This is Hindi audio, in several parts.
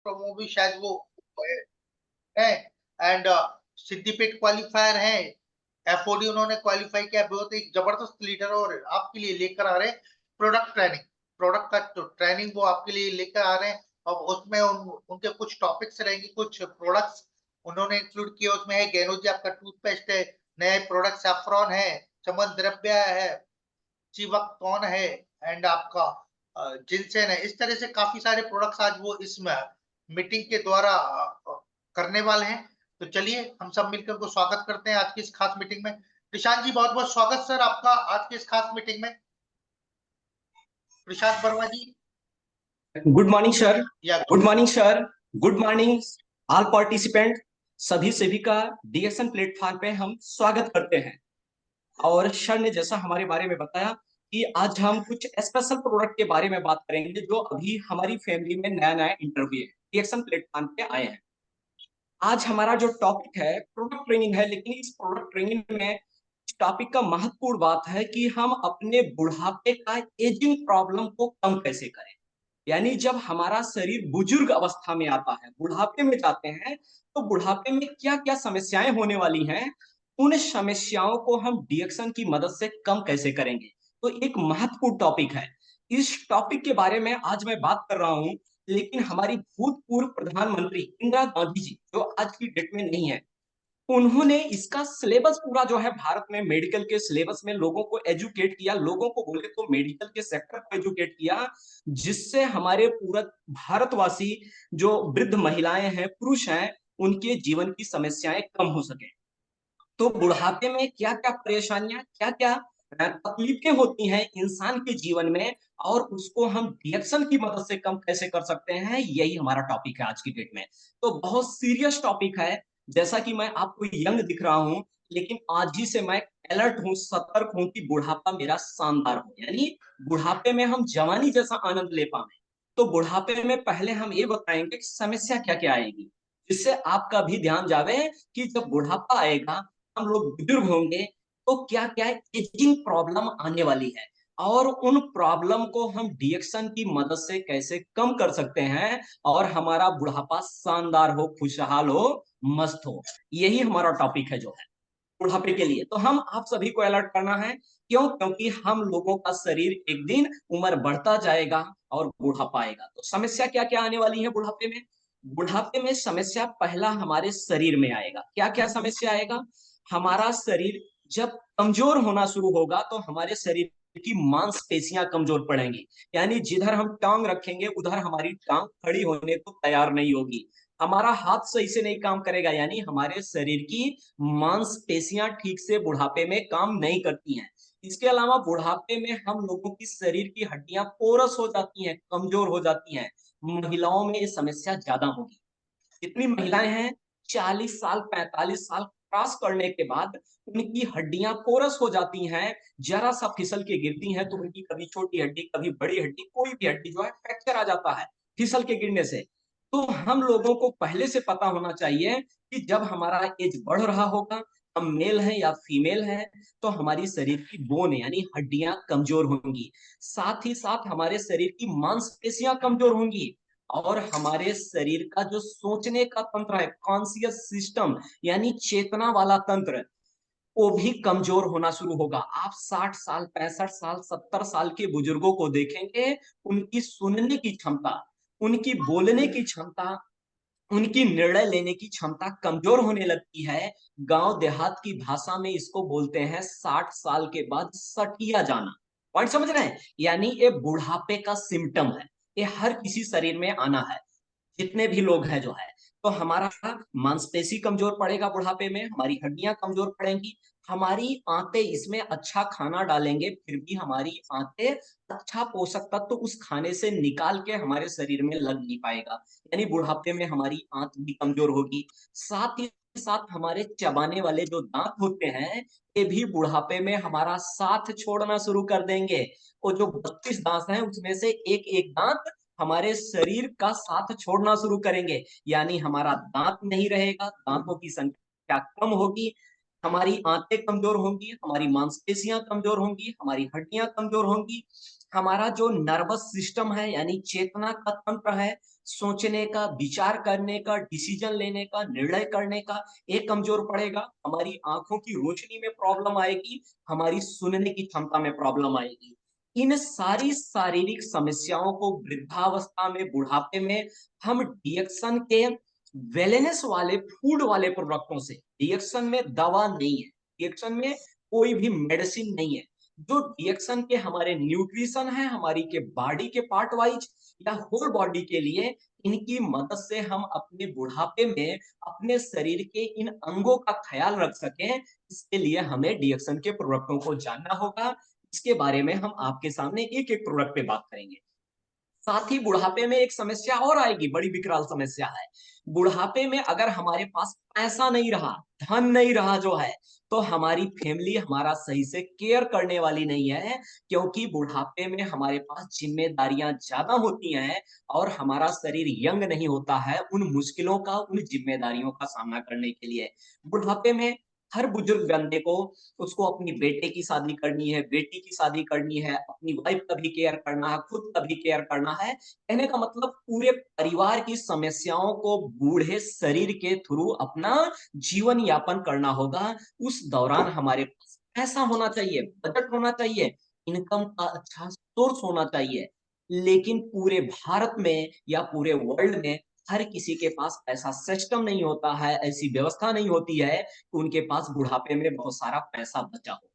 प्रोमो भी शायद वो है। एंड सिद्दीपेट क्वालिफायर है, एफओडी उन्होंने क्वालिफाई किया, बहुत एक जबरदस्त लीडर और आपके लिए लेकर आ रहे हैं प्रोडक्ट ट्रेनिंग। प्रोडक्ट का तो ट्रेनिंग वो आपके लिए लेकर आ रहे हैं। और उसमें उनके कुछ टॉपिक्स रहेंगे, कुछ प्रोडक्ट्स उन्होंने इंक्लूड किए। उसमें है गेनोजी आपका टूथपेस्ट है, नए प्रोडक्ट सैफ्रॉन है, चमन द्रव्य है, चिवक कौन है, एंड आपका जिनसेन है। इस तरह से काफी सारे प्रोडक्ट्स आज वो इसमें मीटिंग के द्वारा करने वाले हैं। तो चलिए हम सब मिलकर उनको स्वागत करते हैं आज की इस खास मीटिंग में। प्रशांत जी बहुत बहुत स्वागत सर आपका आज की इस खास मीटिंग में। Prashant Verma ji. Good morning sir. या good morning sir. Good morning all participant. सभी का डीएक्सन प्लेटफॉर्म पे हम स्वागत करते हैं। और सर ने जैसा हमारे बारे में बताया कि आज हम कुछ स्पेशल प्रोडक्ट के बारे में बात करेंगे जो अभी हमारी फैमिली में नया नया इंटरव्यू है, डीएक्सन प्लेटफॉर्म पे आए हैं। आज हमारा जो टॉपिक है प्रोडक्ट ट्रेनिंग है, लेकिन इस प्रोडक्ट ट्रेनिंग में टॉपिक का महत्वपूर्ण बात है कि हम अपने बुढ़ापे का एजिंग प्रॉब्लम को कम कैसे करें। यानी जब हमारा शरीर बुजुर्ग अवस्था में आता है, बुढ़ापे में जाते हैं, तो बुढ़ापे में क्या क्या समस्याएं होने वाली हैं, उन समस्याओं को हम डीएक्सन की मदद से कम कैसे करेंगे। तो एक महत्वपूर्ण टॉपिक है। इस टॉपिक के बारे में आज मैं बात कर रहा हूं, लेकिन हमारी भूतपूर्व प्रधानमंत्री इंदिरा गांधी जी जो आज की डेट में नहीं है, उन्होंने इसका सिलेबस पूरा जो है भारत में मेडिकल के सिलेबस में लोगों को एजुकेट किया, लोगों को बोले तो मेडिकल के सेक्टर को एजुकेट किया, जिससे हमारे पूरा भारतवासी जो वृद्ध महिलाएं हैं, पुरुष हैं, उनके जीवन की समस्याएं कम हो सके। तो बुढ़ापे में क्या क्या परेशानियां, क्या क्या तकलीफें होती हैं इंसान के जीवन में, और उसको हम डीएक्शन की मदद से कम कैसे कर सकते हैं, यही हमारा टॉपिक है आज की डेट में। तो बहुत सीरियस टॉपिक है। जैसा कि मैं आपको यंग दिख रहा हूं, लेकिन आज ही से मैं अलर्ट हूं, सतर्क हूं कि बुढ़ापा मेरा शानदार हो, यानी बुढ़ापे में हम जवानी जैसा आनंद ले पाए। तो बुढ़ापे में पहले हम ये बताएंगे कि समस्या क्या क्या आएगी, जिससे आपका भी ध्यान जावे कि जब बुढ़ापा आएगा, हम लोग बुजुर्ग होंगे, तो क्या क्या एजिंग प्रॉब्लम आने वाली है, और उन प्रॉब्लम को हम डीएक्शन की मदद से कैसे कम कर सकते हैं, और हमारा बुढ़ापा शानदार हो, खुशहाल हो, मस्त हो। यही हमारा टॉपिक है जो है बुढ़ापे के लिए। तो हम आप सभी को अलर्ट करना है। क्यों? क्योंकि हम लोगों का शरीर एक दिन उम्र बढ़ता जाएगा और बुढ़ापा आएगा। तो समस्या क्या क्या आने वाली है बुढ़ापे में? बुढ़ापे में समस्या पहला हमारे शरीर में आएगा। क्या क्या समस्या आएगा? हमारा शरीर जब कमजोर होना शुरू होगा, तो हमारे शरीर की मांसपेशियां कमजोर पड़ेंगी। यानी जिधर हम टांग रखेंगे, उधर हमारी टांग खड़ी होने को तैयार नहीं होगी। हमारा हाथ सही से नहीं काम करेगा, यानी हमारे शरीर की मांसपेशियां ठीक से बुढ़ापे में काम नहीं करती हैं। इसके अलावा बुढ़ापे में हम लोगों की शरीर की हड्डियां पोरस हो जाती हैं, कमजोर हो जाती हैं। महिलाओं में ये समस्या ज्यादा होगी। जितनी महिलाएं हैं 40 साल 45 साल क्रॉस करने के बाद उनकी हड्डियां पोरस हो जाती हैं, जरा सा फिसल के गिरती हैं तो उनकी कभी छोटी हड्डी, कभी बड़ी हड्डी, कोई भी हड्डी जो है फ्रैक्चर आ जाता है फिसल के गिरने से। तो हम लोगों को पहले से पता होना चाहिए कि जब हमारा एज बढ़ रहा होगा, हम मेल हैं या फीमेल हैं, तो हमारी शरीर की बोन यानी हड्डियां कमजोर होंगी। साथ ही साथ हमारे शरीर की मांसपेशियां कमजोर होंगी, और हमारे शरीर का जो सोचने का तंत्र है, कॉन्शियस सिस्टम यानी चेतना वाला तंत्र, वो भी कमजोर होना शुरू होगा। आप 60 साल 65 साल 70 साल के बुजुर्गों को देखेंगे, उनकी सुनने की क्षमता, उनकी बोलने की क्षमता, उनकी निर्णय लेने की क्षमता कमजोर होने लगती है। गांव देहात की भाषा में इसको बोलते हैं 60 साल के बाद सठिया जाना। पॉइंट समझ रहे हैं? यानी ये बुढ़ापे का सिम्टम है, ये हर किसी शरीर में आना है, जितने भी लोग हैं जो है। तो हमारा मांसपेशी कमजोर पड़ेगा बुढ़ापे में, हमारी हड्डियां कमजोर पड़ेंगी, हमारी आंतें, इसमें अच्छा खाना डालेंगे फिर भी हमारी आंतें अच्छा पोषक तत्व तो उस खाने से निकाल के हमारे शरीर में लग नहीं पाएगा। यानी बुढ़ापे में हमारी आंत भी कमजोर होगी। साथ ही साथ हमारे चबाने वाले जो दांत होते हैं, ये भी बुढ़ापे में हमारा साथ छोड़ना शुरू कर देंगे। वो जो 32 दांत हैं, उसमें से एक एक दांत हमारे शरीर का साथ छोड़ना शुरू करेंगे। यानी हमारा दांत नहीं रहेगा, दांतों की संख्या कम होगी, हमारी आंतें कमजोर होंगी, हमारी मांसपेशियां कमजोर होंगी, हमारी हड्डियां कमजोर होंगी, हमारा जो नर्वस सिस्टम है यानी चेतना का तंत्र है, सोचने का, विचार करने का, डिसीजन लेने का, निर्णय करने का, ये कमजोर पड़ेगा। हमारी आंखों की रोशनी में प्रॉब्लम आएगी, हमारी सुनने की क्षमता में प्रॉब्लम आएगी। इन सारी शारीरिक समस्याओं को वृद्धावस्था में, बुढ़ापे में हम डिएक्शन के वेलनेस वाले फूड वाले प्रोडक्टों से, डिएक्शन में दवा नहीं है, डिएक्शन में कोई भी मेडिसिन नहीं है, जो डिएक्शन के हमारे न्यूट्रिशन है, हमारी के बॉडी के पार्ट वाइज या होल बॉडी के लिए, इनकी मदद से हम अपने बुढ़ापे में अपने शरीर के इन अंगों का ख्याल रख सकें। इसके लिए हमें डिएक्शन के प्रोडक्टों को जानना होगा। इसके बारे में हम आपके सामने एक एक प्रोडक्ट पे बात करेंगे। साथ ही बुढ़ापे में एक समस्या और आएगी, बड़ी विकराल समस्या है। बुढ़ापे में अगर हमारे पास पैसा नहीं रहा, धन नहीं रहा जो है, तो हमारी फैमिली हमारा सही से केयर करने वाली नहीं है, क्योंकि बुढ़ापे में हमारे पास जिम्मेदारियां ज्यादा होती हैं और हमारा शरीर यंग नहीं होता है उन मुश्किलों का, उन जिम्मेदारियों का सामना करने के लिए। बुढ़ापे में हर बुजुर्ग बंदे को, उसको अपनी बेटे की शादी करनी है, बेटी की शादी करनी है, अपनी वाइफ का भी केयर करना है, खुद का भी केयर करना है। कहने का मतलब पूरे परिवार की समस्याओं को बूढ़े शरीर के थ्रू अपना जीवन यापन करना होगा। उस दौरान हमारे पास पैसा होना चाहिए, बजट होना चाहिए, इनकम का अच्छा सोर्स होना चाहिए। लेकिन पूरे भारत में या पूरे वर्ल्ड में हर किसी के पास ऐसा सिस्टम नहीं होता है, ऐसी व्यवस्था नहीं होती है कि उनके पास बुढ़ापे में बहुत सारा पैसा बचा हो,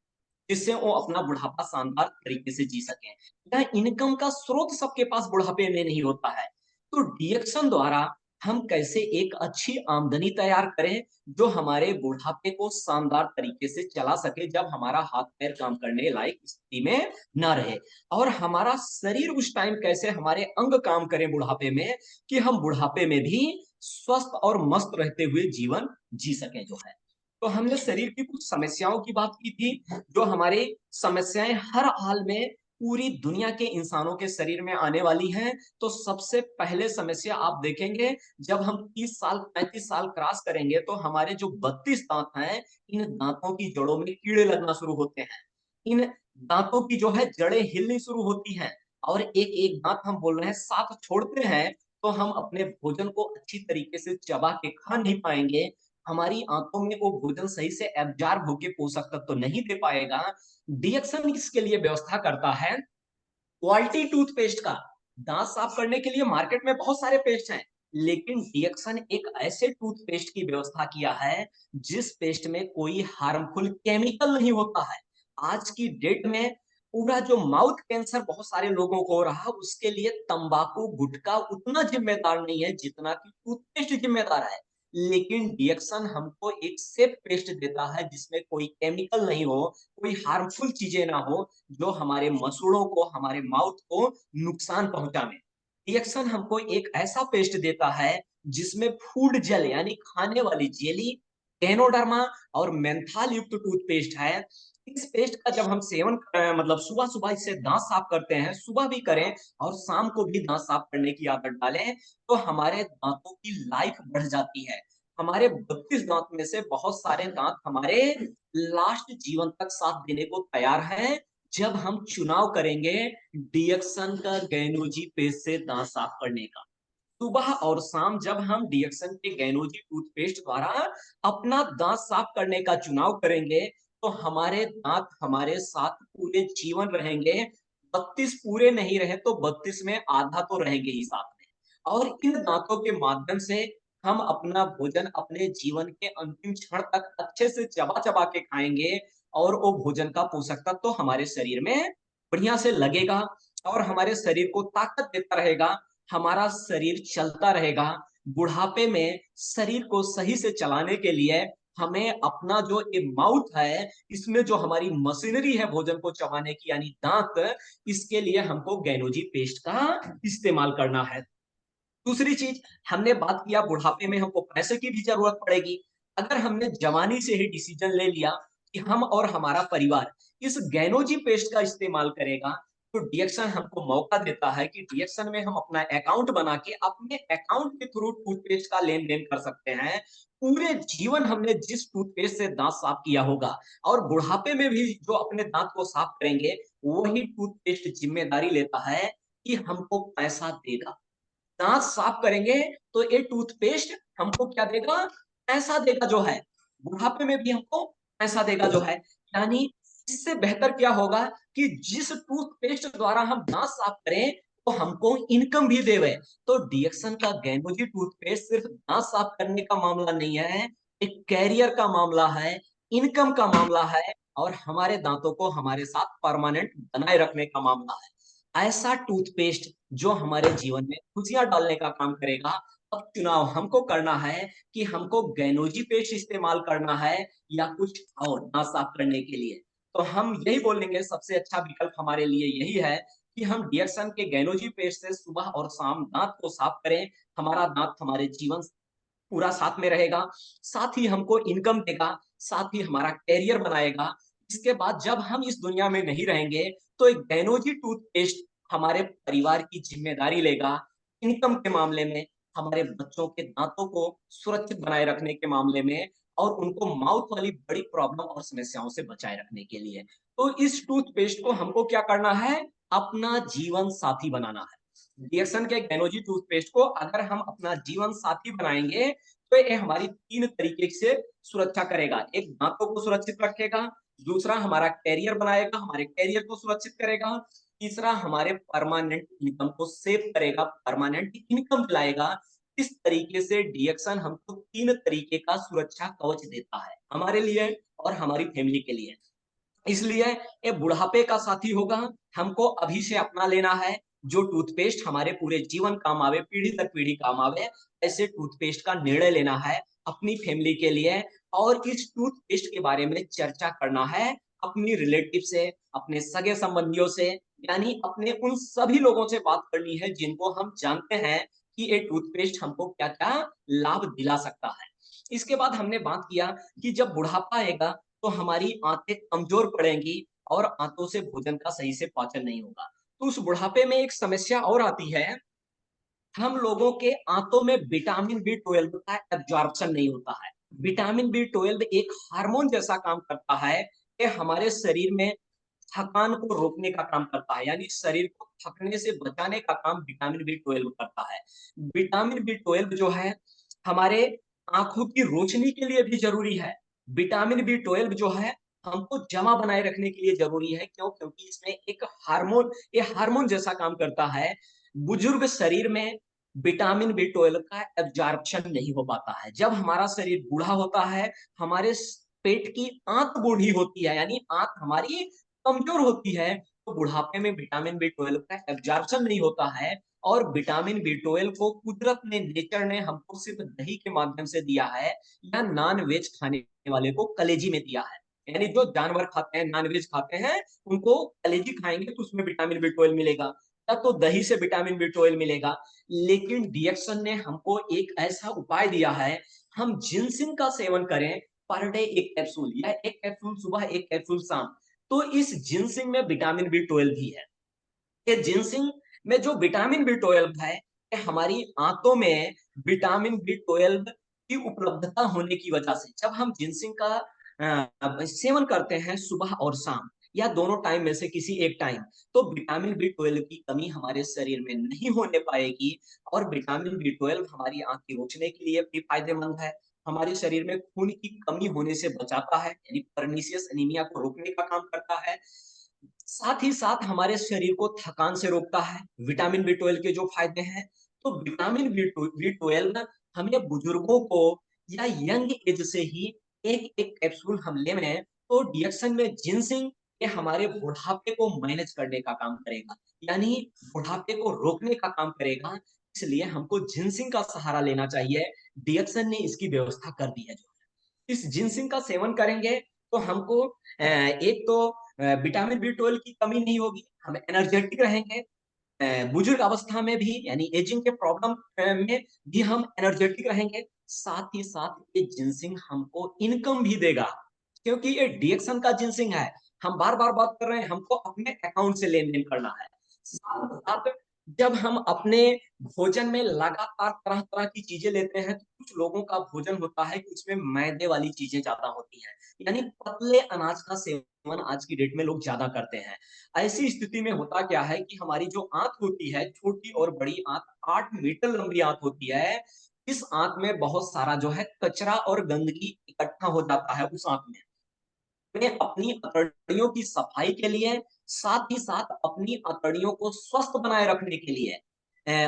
जिससे वो अपना बुढ़ापा शानदार तरीके से जी सकें। या इनकम का स्रोत सबके पास बुढ़ापे में नहीं होता है। तो डिएक्शन द्वारा हम कैसे एक अच्छी आमदनी तैयार करें, जो हमारे बुढ़ापे को शानदार तरीके से चला सके, जब हमारा हाथ पैर काम करने लायक स्थिति में ना रहे। और हमारा शरीर उस टाइम कैसे, हमारे अंग काम करें बुढ़ापे में, कि हम बुढ़ापे में भी स्वस्थ और मस्त रहते हुए जीवन जी सकें जो है। तो हमने शरीर की कुछ समस्याओं की बात की थी, जो हमारी समस्याएं हर हाल में पूरी दुनिया के इंसानों के शरीर में आने वाली हैं। तो सबसे पहले समस्या आप देखेंगे, जब हम 30 साल 35 साल क्रॉस करेंगे, तो हमारे जो 32 दांत हैं, इन दांतों की जड़ों में कीड़े लगना शुरू होते हैं। इन दांतों की जो है जड़ें हिलनी शुरू होती हैं, और एक एक दांत हम बोल रहे हैं साथ छोड़ते हैं, तो हम अपने भोजन को अच्छी तरीके से चबा के खा नहीं पाएंगे। हमारी आंतों में वो भोजन सही से एब्जॉर्ब होके पोषक तत्व तो नहीं दे पाएगा। डिएक्शन इसके लिए व्यवस्था करता है क्वालिटी टूथपेस्ट का। दांत साफ करने के लिए मार्केट में बहुत सारे पेस्ट हैं, लेकिन डिएक्शन एक ऐसे टूथपेस्ट की व्यवस्था किया है जिस पेस्ट में कोई हार्मफुल केमिकल नहीं होता है। आज की डेट में पूरा जो माउथ कैंसर बहुत सारे लोगों को हो रहा है, उसके लिए तंबाकू गुटखा उतना जिम्मेदार नहीं है जितना कि टूथपेस्ट जिम्मेदार है। लेकिन डिएक्शन हमको एक सेफ पेस्ट देता है जिसमें कोई केमिकल नहीं हो, कोई हार्मफुल चीजें ना हो, जो हमारे मसूड़ों को, हमारे माउथ को नुकसान पहुंचाने। रिएक्शन हमको एक ऐसा पेस्ट देता है जिसमें फूड जेल यानी खाने वाली जेली, टेनोडर्मा और मेंथाल युक्त टूथपेस्ट है। इस पेस्ट का जब हम सेवन मतलब सुबह सुबह इससे दांत साफ करते हैं, सुबह भी करें और शाम को भी दांत साफ करने की आदत डालें, तो हमारे दांतों की लाइफ बढ़ जाती है। हमारे 32 दांत में से बहुत सारे दांत हमारे लास्ट जीवन तक साथ देने को तैयार है, जब हम चुनाव करेंगे डिएक्शन का गैनोजी पेस्ट से दांत साफ करने का। सुबह और शाम जब हम डिएक्शन के गैनोजी टूथपेस्ट द्वारा अपना दांत साफ करने का चुनाव करेंगे, तो हमारे दांत हमारे साथ पूरे जीवन रहेंगे। 32 पूरे नहीं रहे तो 32 में आधा तो रहेंगे ही साथ में। और इन दांतों के माध्यम से हम अपना भोजन अपने जीवन के अंतिम क्षण तक अच्छे से चबा चबा के खाएंगे, और वो भोजन का पोषक तत्व तो हमारे शरीर में बढ़िया से लगेगा और हमारे शरीर को ताकत देता रहेगा। हमारा शरीर चलता रहेगा। बुढ़ापे में शरीर को सही से चलाने के लिए हमें अपना जो ये माउथ है, इसमें जो हमारी मशीनरी है भोजन को चबाने की यानी दांत, इसके लिए हमको गैनोजी पेस्ट का इस्तेमाल करना है। दूसरी चीज, हमने बात किया बुढ़ापे में हमको पैसे की भी जरूरत पड़ेगी। अगर हमने जवानी से ही डिसीजन ले लिया कि हम और हमारा परिवार इस गैनोजी पेस्ट का इस्तेमाल करेगा, तो डिएक्शन हमको मौका देता है कि डिएक्शन में हम अपना अकाउंट बना के अपने अकाउंट के थ्रू टूथपेस्ट का लेन देन कर सकते हैं। पूरे जीवन हमने जिस टूथपेस्ट से दांत साफ किया होगा और बुढ़ापे में भी जो अपने दांत को साफ करेंगे, वही टूथपेस्ट जिम्मेदारी लेता है कि हमको पैसा देगा। दांत साफ करेंगे तो ये टूथपेस्ट हमको क्या देगा? पैसा देगा जो है। बुढ़ापे में भी हमको पैसा देगा जो है। यानी इससे बेहतर क्या होगा कि जिस टूथपेस्ट द्वारा हम दांत साफ करें तो हमको इनकम भी देवे। तो डीएक्सन का गैनोजी टूथपेस्ट सिर्फ दांत साफ करने का मामला नहीं है, एक कैरियर का मामला है, इनकम का मामला है और हमारे दांतों को हमारे साथ परमानेंट बनाए रखने का मामला है। ऐसा टूथपेस्ट जो हमारे जीवन में खुशियां डालने का काम करेगा। अब चुनाव हमको करना है कि हमको गैनोजी पेस्ट इस्तेमाल करना है या कुछ और दांत साफ करने के लिए। तो हम यही बोलेंगे सबसे अच्छा विकल्प हमारे लिए यही है कि हम डिएक्सन के गैनोजी पेस्ट से सुबह और शाम दांत को साफ करें। हमारा दांत हमारे जीवन पूरा साथ में रहेगा, साथ ही हमको इनकम देगा, साथ ही हमारा कैरियर बनाएगा। इसके बाद जब हम इस दुनिया में नहीं रहेंगे तो एक गैनोजी टूथपेस्ट हमारे परिवार की जिम्मेदारी लेगा, इनकम के मामले में, हमारे बच्चों के दांतों को सुरक्षित बनाए रखने के मामले में और उनको माउथ वाली बड़ी प्रॉब्लम और समस्याओं से बचाए रखने के लिए। तो इस टूथपेस्ट को हमको क्या करना है? अपना जीवन साथी बनाना है। डिएक्सन के गैनोजी टूथपेस्ट को अगर हम अपना जीवन साथी बनाएंगे तो ये हमारी 3 तरीके से सुरक्षा करेगा। एक दांतों को सुरक्षित रखेगा, दूसरा हमारा कैरियर बनाएगा, हमारे कैरियर को सुरक्षित करेगा, तीसरा हमारे परमानेंट इनकम को सेव करेगा, परमानेंट इनकम दिलाएगा। इस तरीके से डिएक्सन हमको 3 तरीके का सुरक्षा कवच देता है, हमारे लिए और हमारी फैमिली के लिए। इसलिए ये बुढ़ापे का साथी होगा, हमको अभी से अपना लेना है। जो टूथपेस्ट हमारे पूरे जीवन काम आवे, पीढ़ी दर पीढ़ी काम आवे, ऐसे टूथपेस्ट का निर्णय लेना है अपनी फैमिली के लिए और इस टूथपेस्ट के बारे में चर्चा करना है अपनी रिलेटिव से, अपने सगे संबंधियों से, यानी अपने उन सभी लोगों से बात करनी है जिनको हम जानते हैं कि ये टूथपेस्ट हमको क्या-क्या लाभ दिला सकता है। इसके बाद हमने बात किया कि जब बुढ़ापा आएगा तो हमारी आंतें कमजोर पड़ेंगी और आंतों से भोजन का सही से पाचन नहीं होगा। तो उस बुढ़ापे में एक समस्या और आती है, हम लोगों के आंतों में विटामिन बी 12 का एब्जॉर्प्शन नहीं होता है। विटामिन बी 12 एक हार्मोन जैसा काम करता है कि हमारे शरीर में थकान को रोकने का काम करता है, यानी शरीर को थकने से बचाने का काम विटामिन बी 12 करता है। विटामिन बी 12 जो है हमारे आंखों की रोशनी के लिए भी जरूरी है। विटामिन बी 12 जो है हमको जमा बनाए रखने के लिए जरूरी है। क्यों? क्योंकि इसमें एक हार्मोन, ये हार्मोन जैसा काम करता है। बुजुर्ग शरीर में विटामिन बी 12 का एब्जॉर्प्शन नहीं हो पाता है। जब हमारा शरीर बूढ़ा होता है, हमारे पेट की आंत बूढ़ी होती है, यानी आंत हमारी कमजोर होती है, तो बुढ़ापे में विटामिन बी 12 का एब्जॉर्प्शन नहीं होता है। और विटामिन बी 12 को कुदरत ने, नेचर ने हमको सिर्फ दही के माध्यम से दिया है या नॉन वेज खाने वाले को कलेजी में दिया है। यानी जो जानवर खाते हैं, नॉन वेज खाते हैं, उनको कलेजी खाएंगे तो उसमें विटामिन बी 12 मिलेगा, या तो दही से विटामिन बी 12 मिलेगा। लेकिन डिएक्सन ने हमको एक ऐसा उपाय दिया है, हम जिंसिंग का सेवन करें पर डे 1 कैप्सूल, या 1 कैप्सूल सुबह 1 कैप्सूल शाम। तो इस जिंसिंग में विटामिन बी 12 भी है। ये जिंसिंग में जो विटामिन बी 12 है, ये हमारी आंतों में विटामिन बी 12 की उपलब्धता होने की वजह से जब हम जिंसिंग का सेवन करते हैं सुबह और शाम या दोनों टाइम में से किसी एक टाइम, तो विटामिन बी 12 की कमी हमारे शरीर में नहीं होने पाएगी। और विटामिन बी 12 हमारी आंख की रोशनी के लिए भी फायदेमंद है, हमारे शरीर में खून की कमी होने से बचाता है, यानी पर्नीशियस एनीमिया को रोकने का काम करता है। साथ ही साथ हमारे शरीर को थकान से रोकता है। विटामिन बी 12 के जो फायदे हैं, तो विटामिन बी 12 हमें बुजुर्गों को या यंग एज से ही एक एक कैप्सूल हम ले में, तो डिएक्शन में जिंसिंग ये हमारे बुढ़ापे को मैनेज करने का काम करेगा, यानी बुढ़ापे को रोकने का काम करेगा। इसलिए हमको जिंसिंग का सहारा लेना चाहिए। डिएक्शन ने इसकी व्यवस्था कर दी है। इस जिंसिंग का सेवन करेंगे तो हमको एक तो विटामिन बी 12 की कमी नहीं होगी, हम एनर्जेटिक रहेंगे। बुजुर्ग अवस्था में भी, यानी एजिंग के प्रॉब्लम में भी हम एनर्जेटिक रहेंगे। साथ ही साथ ये जिंसिंग हमको इनकम भी देगा, क्योंकि ये डिएक्शन का जिंसिंग है। हम बार बार बात कर रहे हैं, हमको अपने अकाउंट से लेन देन करना है। साथ साथ जब हम अपने भोजन में लगातार तरह-तरह की चीज़ें लेते हैं, तो कुछ लोगों का भोजन होता है कि उसमें मैदे वाली चीज़ें ज़्यादा होती हैं, यानी पतले अनाज का सेवन आज की डेट में लोग ज़्यादा करते हैं। ऐसी स्थिति में होता क्या है कि हमारी जो आँत होती है, छोटी और बड़ी आँत, 8 मीटर लंबी आँत होती है। इस आँत में बहुत सारा जो है कचरा और गंदगी इकट्ठा हो जाता है उस आँत में। में अपनी अतड़ियों की सफाई के लिए, साथ ही साथ अपनी अतड़ियों को स्वस्थ बनाए रखने के लिए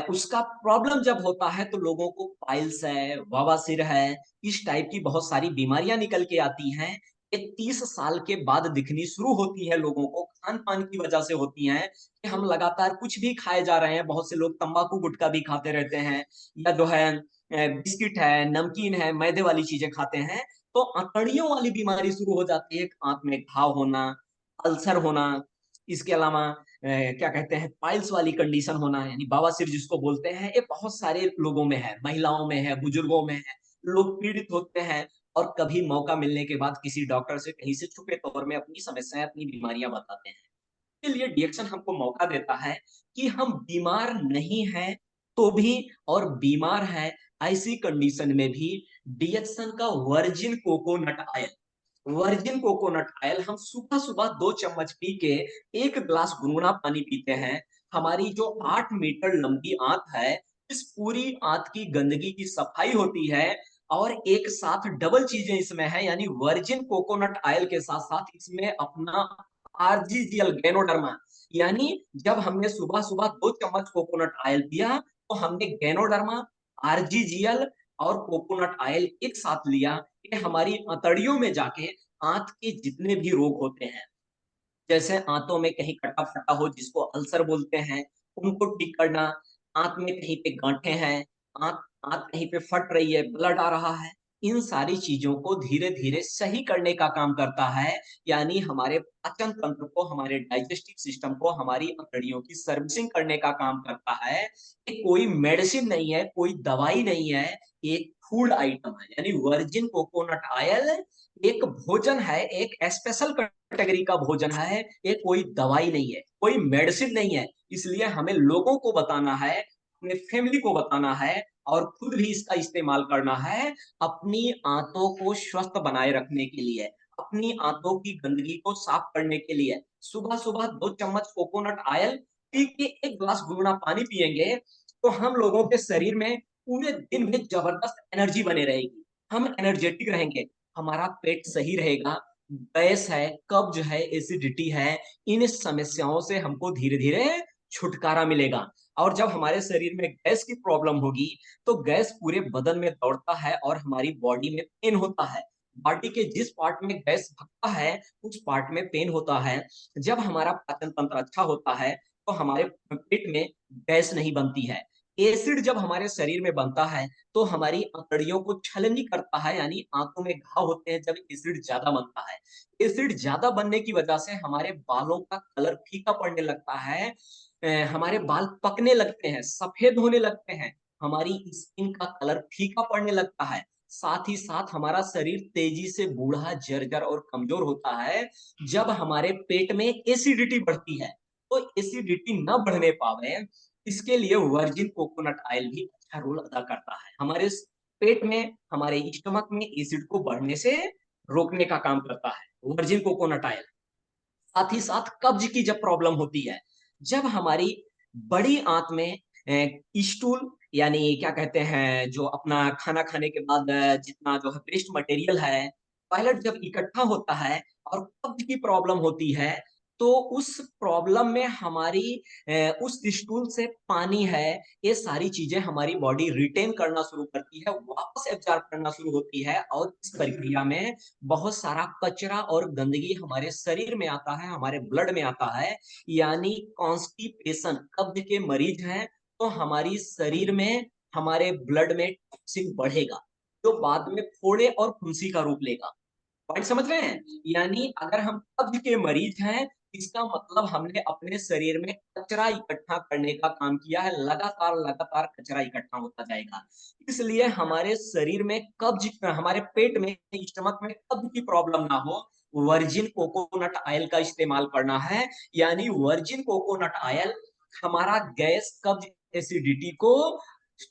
उसका प्रॉब्लम जब होता है तो लोगों को पाइल्स है, बवासीर है, इस टाइप की बहुत सारी बीमारियाँ निकल के आती हैं। ये 30 साल के बाद दिखनी शुरू होती है लोगों को, खान-पान की वजह से होती हैं कि हम लगातार कुछ भी खाए जा रहे हैं। बहुत से लोग तम्बाकू, गुटखा भी खाते रहते हैं या जो है बिस्किट है, नमकीन है, मैदे वाली चीज़ें खाते हैं। तो अतड़ियों वाली बीमारी शुरू हो जाती है, आँत में घाव होना, अल्सर होना, इसके अलावा क्या कहते हैं पाइल्स वाली कंडीशन होना यानी बवासीर जिसको बोलते हैं, ये बहुत सारे लोगों में है, महिलाओं में है, बुजुर्गों में है। लोग पीड़ित होते हैं और कभी मौका मिलने के बाद किसी डॉक्टर से कहीं से छुपे तौर में अपनी समस्याएँ, अपनी बीमारियाँ बताते हैं। के लिए डिएक्शन हमको मौका देता है कि हम बीमार नहीं हैं तो भी और बीमार हैं ऐसी कंडीशन में भी डिएक्शन का वर्जिन कोकोनट ऑयल हम सुबह-सुबह 2 चम्मच पी के 1 ग्लास गुनगुना पानी पीते हैं। हमारी जो 8 मीटर लंबी आँत है, इस पूरी आँत की गंदगी की सफाई होती है और एक साथ डबल चीज़ें इसमें हैं यानी वर्जिन कोकोनट ऑयल के साथ-साथ इसमें अपना आरजीजीएल गैनोडर्मा यानी जब हमने सुबह-सुबह 2 चम्मच कोकोनट ऑयल पिया, तो हमने गैनोडर्मा, आरजीजीएल और कोकोनट ऑयल एक साथ लिया। ये हमारी अतड़ियों में जाके आँत के जितने भी रोग होते हैं, जैसे आँतों में कहीं कटा-फटा हो जिसको अल्सर बोलते हैं, उनको ठीक करना, आँत में कहीं पे गाँठें हैं, आँत आँत कहीं पे फट रही है, ब्लड आ रहा है, इन सारी चीज़ों को धीरे-धीरे सही करने का काम करता है, यानी हमारे पाचन तंत्र को, हमारे डाइजेस्टिव सिस्टम को, हमारी अंतड़ियों की सर्विसिंग करने का काम करता है। ये कोई मेडिसिन नहीं है, कोई दवाई नहीं है, एक फूड आइटम है, यानी वर्जिन कोकोनट ऑयल एक भोजन है, एक स्पेशल कैटेगरी का भोजन है, ये कोई दवाई नहीं है, कोई मेडिसिन नहीं है। इसलिए हमें लोगों को बताना है, अपने फैमिली को बताना है और खुद भी इसका इस्तेमाल करना है, अपनी आँतों को स्वस्थ बनाए रखने के लिए, अपनी आँतों की गंदगी को साफ करने के लिए। सुबह-सुबह 2 चम्मच कोकोनट ऑयल पी के 1 ग्लास गुनगुना पानी पिएँगे, तो हम लोगों के शरीर में पूरे दिन में ज़बरदस्त एनर्जी बनी रहेगी। हम एनर्जेटिक रहेंगे, हमारा पेट सही रहेगा, गैस है, कब्ज़ है, एसिडिटी है, इन समस्याओं से हमको धीरे-धीरे छुटकारा मिलेगा और जब हमारे शरीर में गैस की प्रॉब्लम होगी, तो गैस पूरे बदन में दौड़ता है और हमारी बॉडी में पेन होता है। बॉडी के जिस पार्ट में गैस भगता है, उस पार्ट में पेन होता है। जब हमारा पाचन तंत्र अच्छा होता है, तो हमारे पेट में गैस नहीं बनती है। एसिड जब हमारे शरीर में बनता है, तो हमारी अंतड़ियों को छलनी करता है यानी आँतों में घाव होते हैं जब एसिड ज़्यादा बनता है। एसिड ज़्यादा बनने की वजह से हमारे बालों का कलर फीका पड़ने लगता है। हमारे बाल पकने लगते हैं, सफ़ेद होने लगते हैं, हमारी स्किन का कलर फीका पड़ने लगता है। साथ ही साथ हमारा शरीर तेज़ी से बूढ़ा, जर्जर और कमज़ोर होता है, जब हमारे पेट में एसिडिटी बढ़ती है। तो एसिडिटी ना बढ़ने पावे, इसके लिए वर्जिन कोकोनट ऑयल भी अच्छा रोल अदा करता है। हमारे पेट में, हमारे स्टमक में एसिड को बढ़ने से रोकने का काम करता है, वर्जिन कोकोनट ऑयल। साथ ही साथ कब्ज़ की जब प्रॉब्लम होती है, जब हमारी बड़ी आँत में स्टूल यानी क्या कहते हैं, जो अपना खाना खाने के बाद जितना जो है वेस्ट मटेरियल है, टॉयलेट जब इकट्ठा होता है और कब्ज़ की प्रॉब्लम होती है, तो उस प्रॉब्लम में हमारी उस स्टूल से पानी है, ये सारी चीज़ें हमारी बॉडी रिटेन करना शुरू करती है, वापस एब्ज़ॉर्ब करना शुरू होती है और इस प्रक्रिया में बहुत सारा कचरा और गंदगी हमारे शरीर में आता है, हमारे ब्लड में आता है, यानी कॉन्स्टिपेशन कब्ज़ के मरीज़ हैं, तो हमारी शरीर में, हमारे ब्लड में टॉक्सिन बढ़ेगा, जो बाद में फोड़े और फुंसी का रूप लेगा। पॉइंट समझ रहे हैं? यानी अगर हम कब्ज़ के मरीज़ हैं, इसका मतलब हमने अपने शरीर में कचरा इकट्ठा करने का काम किया है, लगातार कचरा इकट्ठा होता जाएगा। इसलिए हमारे शरीर में कब्ज़ हमारे पेट में, स्टमक में कब्ज़ की प्रॉब्लम ना हो, वर्जिन कोकोनट ऑयल का इस्तेमाल करना है, यानी वर्जिन कोकोनट ऑयल हमारा गैस, कब्ज, एसिडिटी को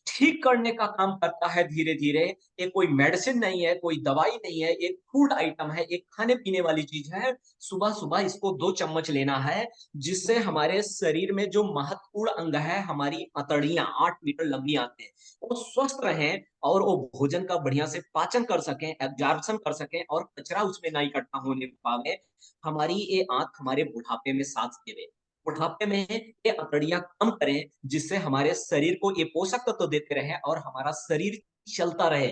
ठीक करने का काम करता है धीरे धीरे। ये कोई मेडिसिन नहीं है, कोई दवाई नहीं है, एक फूड आइटम है, एक खाने पीने वाली चीज है। सुबह सुबह इसको 2 चम्मच लेना है, जिससे हमारे शरीर में जो महत्वपूर्ण अंग है, हमारी अतड़ियां 8 मीटर लंबी आते हैं, वो स्वस्थ रहें और वो भोजन का बढ़िया से पाचन कर सकें, एब्जॉर्प्शन कर सकें और कचरा उसमें ना इकट्ठा होने पावे। हमारी ये आंत हमारे बुढ़ापे में साथ देवे। बुढ़ापे में ये अकड़ियां कम करें, जिससे हमारे शरीर को ये पोषक तत्व देते रहे और हमारा शरीर चलता रहे,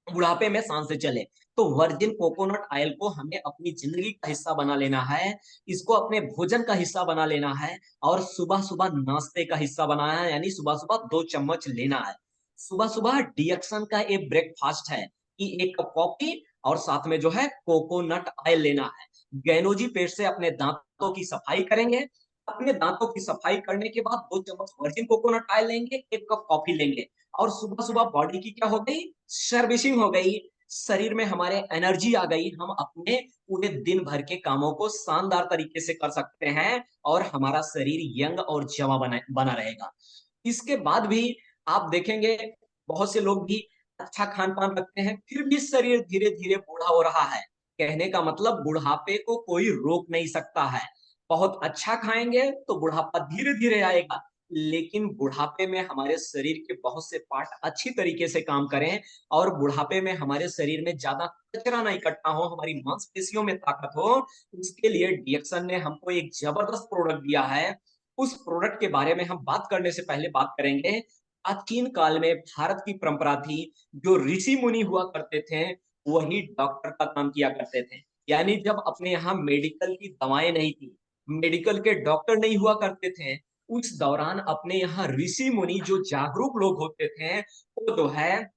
बुढ़ापे में शान से चले। तो वर्जिन कोकोनट ऑयल को हमें अपनी जिंदगी का हिस्सा बना लेना है, इसको अपने भोजन का हिस्सा बना लेना है और सुबह सुबह नाश्ते का हिस्सा बनाना है, यानी सुबह सुबह 2 चम्मच लेना है। सुबह सुबह डिएक्शन का एक ब्रेकफास्ट है कि 1 कप कॉफी और साथ में जो है कोकोनट ऑयल लेना है। गैनोजी पेस्ट से अपने दांतों की सफाई करेंगे। अपने दांतों की सफाई करने के बाद 2 चम्मच वर्जिन कोकोनट ऑयल लेंगे, 1 कप कॉफी लेंगे और सुबह सुबह बॉडी की क्या हो गई, सर्विसिंग हो गई। शरीर में हमारे एनर्जी आ गई, हम अपने पूरे दिन भर के कामों को शानदार तरीके से कर सकते हैं और हमारा शरीर यंग और जवा बना बना रहेगा। इसके बाद भी आप देखेंगे बहुत से लोग भी अच्छा खान पान रखते हैं, फिर भी शरीर धीरे धीरे बूढ़ा हो रहा है। कहने का मतलब बुढ़ापे को कोई रोक नहीं सकता है। बहुत अच्छा खाएंगे तो बुढ़ापा धीरे धीरे आएगा, लेकिन बुढ़ापे में हमारे शरीर के बहुत से पार्ट अच्छी तरीके से काम करें और बुढ़ापे में हमारे शरीर में ज्यादा कचरा ना इकट्ठा हो, हमारी मांसपेशियों में ताकत हो, उसके लिए डीएक्सन ने हमको एक जबरदस्त प्रोडक्ट दिया है। उस प्रोडक्ट के बारे में हम बात करने से पहले बात करेंगे, प्राचीन काल में भारत की परंपरा थी, जो ऋषि मुनि हुआ करते थे वही डॉक्टर का काम किया करते थे। यानी जब अपने यहाँ मेडिकल की दवाएं नहीं थी, मेडिकल के डॉक्टर नहीं हुआ करते थे, उस दौरान अपने यहाँ ऋषि मुनि जो जागरूक लोग होते थे, वो जो है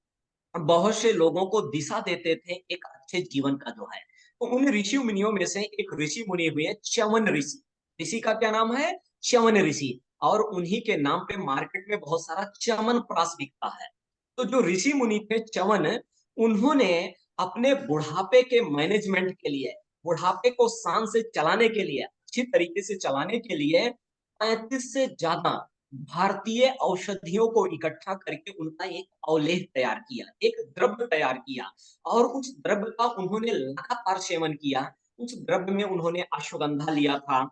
बहुत से लोगों को दिशा देते थे एक अच्छे जीवन का जो है। तो उन ऋषि मुनियों में से एक ऋषि मुनि हुए च्यवन ऋषि। ऋषि का क्या नाम है, च्यवन ऋषि। और उन्हीं के नाम पे मार्केट में बहुत सारा च्यवन प्राश बिकता है। तो जो ऋषि मुनि थे च्यवन, उन्होंने अपने बुढ़ापे के मैनेजमेंट के लिए, बुढ़ापे को शान से चलाने के लिए, अच्छी तरीके से चलाने के लिए 35 से ज्यादा भारतीय औषधियों को इकट्ठा करके उनका एक अवलेह तैयार किया, एक द्रव्य तैयार किया और उस द्रव्य का उन्होंने लगातार सेवन किया। उस द्रव्य में उन्होंने अश्वगंधा लिया था,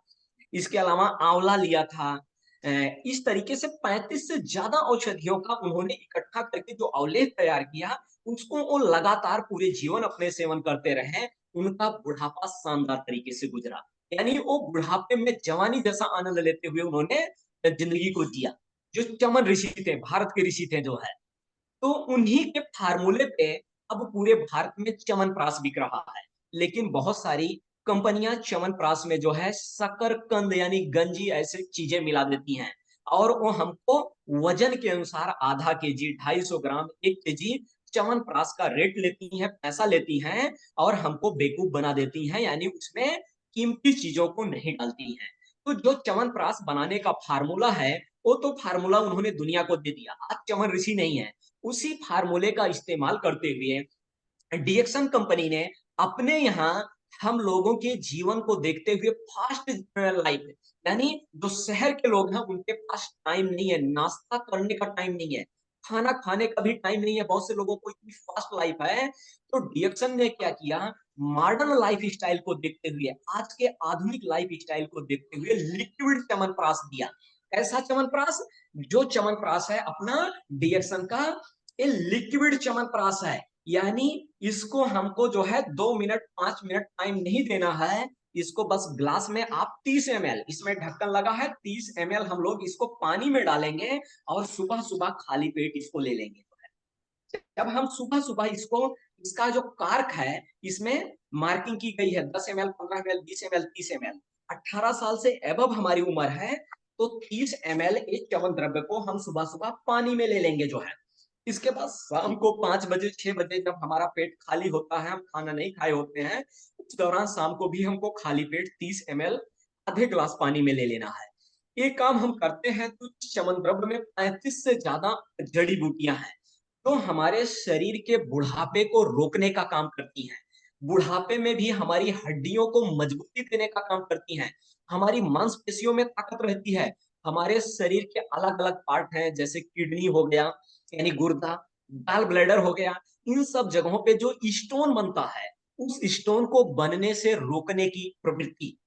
इसके अलावा आंवला लिया था। इस तरीके से 35 से ज्यादा औषधियों का उन्होंने इकट्ठा करके जो अवलेह तैयार किया, उसको वो लगातार पूरे जीवन अपने सेवन करते रहे। उनका बुढ़ापा शानदार तरीके से गुजरा, यानी वो बुढ़ापे में जवानी जैसा आनंद लेते हुए उन्होंने जिंदगी को जिया। जो चमन ऋषि थे, भारत के ऋषि थे जो है, तो उन्हीं के फार्मूले पे अब पूरे भारत में च्यवनप्राश बिक रहा है। लेकिन बहुत सारी कंपनियां च्यवनप्राश में जो है शकरकंद यानी गंजी ऐसे चीजें मिला देती हैं और वो हमको वजन के अनुसार आधा केजी, 250 ग्राम, 1 केजी च्यवनप्राश का रेट लेती हैं, पैसा लेती हैं और हमको बेवकूफ बना देती हैं, यानी उसमें कीमती चीजों को नहीं डालती हैं। तो जो च्यवनप्राश बनाने का फार्मूला है, वो तो फार्मूला उन्होंने दुनिया को दे दिया, आज च्यवन ऋषि नहीं है। उसी फार्मूले का इस्तेमाल करते हुए डीएक्सन कंपनी ने अपने यहाँ हम लोगों के जीवन को देखते हुए फास्ट लाइफ, यानी जो शहर के लोग हैं उनके पास टाइम नहीं है, नाश्ता करने का टाइम नहीं है, खाना खाने का भी टाइम नहीं है, बहुत से लोगों को इतनी फास्ट लाइफ है। तो डीएक्सन ने क्या किया, मॉडर्न लाइफ स्टाइल को देखते हुए, आज के आधुनिक लाइफ स्टाइल को देखते हुए लिक्विड च्यवनप्राश दिया। ऐसा च्यवनप्राश, जो च्यवनप्राश है अपना डीएक्सन का, ये लिक्विड च्यवनप्राश है। यानी इसको हमको जो है 2 मिनट 5 मिनट टाइम नहीं देना है, इसको बस ग्लास में आप 30 ml, इसमें ढक्कन लगा है, 30 ml हम लोग इसको पानी में डालेंगे और सुबह सुबह खाली पेट इसको ले लेंगे। जब हम सुबह सुबह इसको, इसका जो कार्क है इसमें मार्किंग की गई है 10 ml, 15 ml, 20 ml, 30 ml। 18 साल से एबव हमारी उम्र है तो 30 ml एक च्यवन द्रव्य को हम सुबह सुबह पानी में ले लेंगे जो है। इसके बाद शाम को 5 बजे 6 बजे जब हमारा पेट खाली होता है, हम खाना नहीं खाए होते हैं, उस दौरान शाम को भी हमको खाली पेट 30 ml आधे ग्लास पानी में ले लेना है। ये काम हम करते हैं तो च्यवन द्रव्य में 35 से ज्यादा जड़ी बूटियां हैं जो हमारे शरीर के बुढ़ापे को रोकने का काम करती हैं। बुढ़ापे में भी हमारी हड्डियों को मजबूती देने का काम करती हैं, हमारी मांसपेशियों में ताकत रहती है, हमारे शरीर के अलग अलग पार्ट हैं, जैसे किडनी हो गया यानी गुर्दा, गॉल ब्लैडर हो गया। इन सब जगहों पे जो स्टोन बनता है, उस स्टोन को बनने से रोकने की प्रवृत्ति,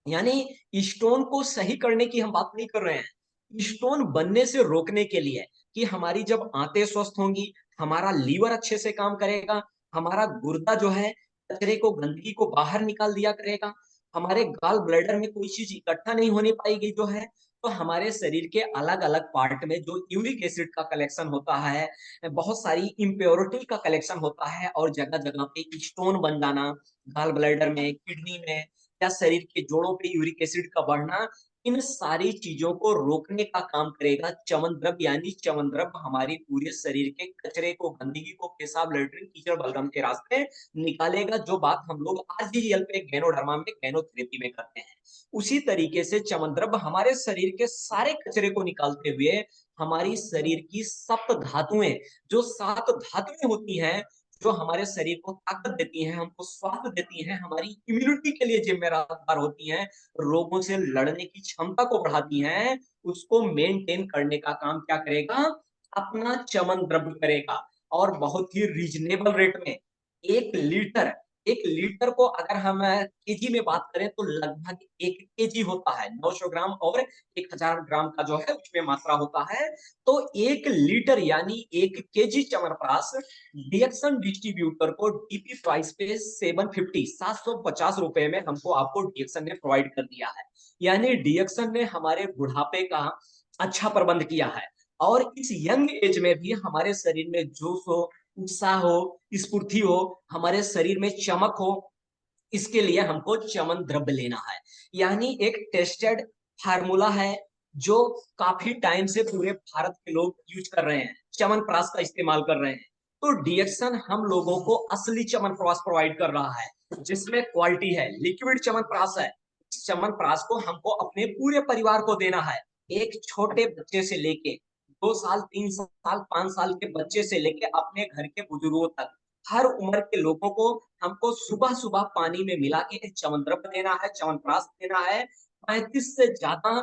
यानी स्टोन को सही करने की हम बात नहीं कर रहे हैं, स्टोन बनने से रोकने के लिए कि हमारी जब आंतें स्वस्थ होंगी, हमारा लीवर अच्छे से काम करेगा, हमारा गुर्दा जो है कचरे को, गंदगी को बाहर निकाल दिया करेगा, हमारे गॉल ब्लैडर में कोई चीज इकट्ठा नहीं होने पाएगी जो है, तो हमारे शरीर के अलग अलग पार्ट में जो यूरिक एसिड का कलेक्शन होता है, बहुत सारी इम्प्योरिटी का कलेक्शन होता है, और जगह जगह पे स्टोन बन जाना, गॉल ब्लैडर में, किडनी में या शरीर के जोड़ों पे यूरिक एसिड का बढ़ना, इन सारी चीजों को रोकने का काम करेगा च्यवन द्रव्य। यानी च्यवन द्रव्य हमारे पूरे शरीर के कचरे को, गंदगी को, पेशाब, लेटरिन, कीचड़, बलगम के रास्ते निकालेगा, जो बात हम लोग आरजीएल पे, गैनोडर्मा में, गैनोथेरेपी में करते हैं। उसी तरीके से च्यवन द्रव्य हमारे शरीर के सारे कचरे को निकालते हुए हमारी शरीर की सप्त धातुएं, जो 7 धातुएं होती हैं, जो हमारे शरीर को ताकत देती हैं, हमको स्वास्थ्य देती हैं, हमारी इम्यूनिटी के लिए जिम्मेदार होती हैं, रोगों से लड़ने की क्षमता को बढ़ाती हैं, उसको मेंटेन करने का काम क्या करेगा? अपना च्यवन द्रव्य करेगा। और बहुत ही रीजनेबल रेट में 1 लीटर, 1 लीटर को अगर हम केजी में बात करें तो लगभग 1 केजी होता है, 900 ग्राम और 1000 ग्राम का जो है उसमें मात्रा होता है। तो 1 लीटर यानी 1 केजी च्यवनप्राश डीएक्सन डिस्ट्रीब्यूटर को डीपी प्राइस पे 750 रुपए में हमको, आपको डीएक्सन ने प्रोवाइड कर दिया है। यानी डीएक्सन ने हमारे बुढ़ापे का अच्छा प्रबंध किया है, और इस यंग एज में भी हमारे शरीर में जोश हो, उत्साह हो, स्फूर्ति हो, हमारे शरीर में चमक हो, इसके लिए हमको च्यवन द्रव्य लेना है। यानी एक टेस्टेड फार्मूला है, जो काफी टाइम से पूरे भारत के लोग यूज कर रहे हैं, च्यवनप्राश का इस्तेमाल कर रहे हैं। तो डीएक्सन हम लोगों को असली च्यवनप्राश प्रोवाइड कर रहा है, जिसमें क्वालिटी है, लिक्विड च्यवनप्राश है। इस च्यवनप्राश को हमको अपने पूरे परिवार को देना है, एक छोटे बच्चे से लेके 2 साल, 3 साल, 5 साल के बच्चे से लेके अपने घर के बुजुर्गों तक, हर उम्र के लोगों को हमको सुबह सुबह पानी में मिला के च्यवनद्रव्य देना है, च्यवनप्राश देना है। 35 से ज्यादा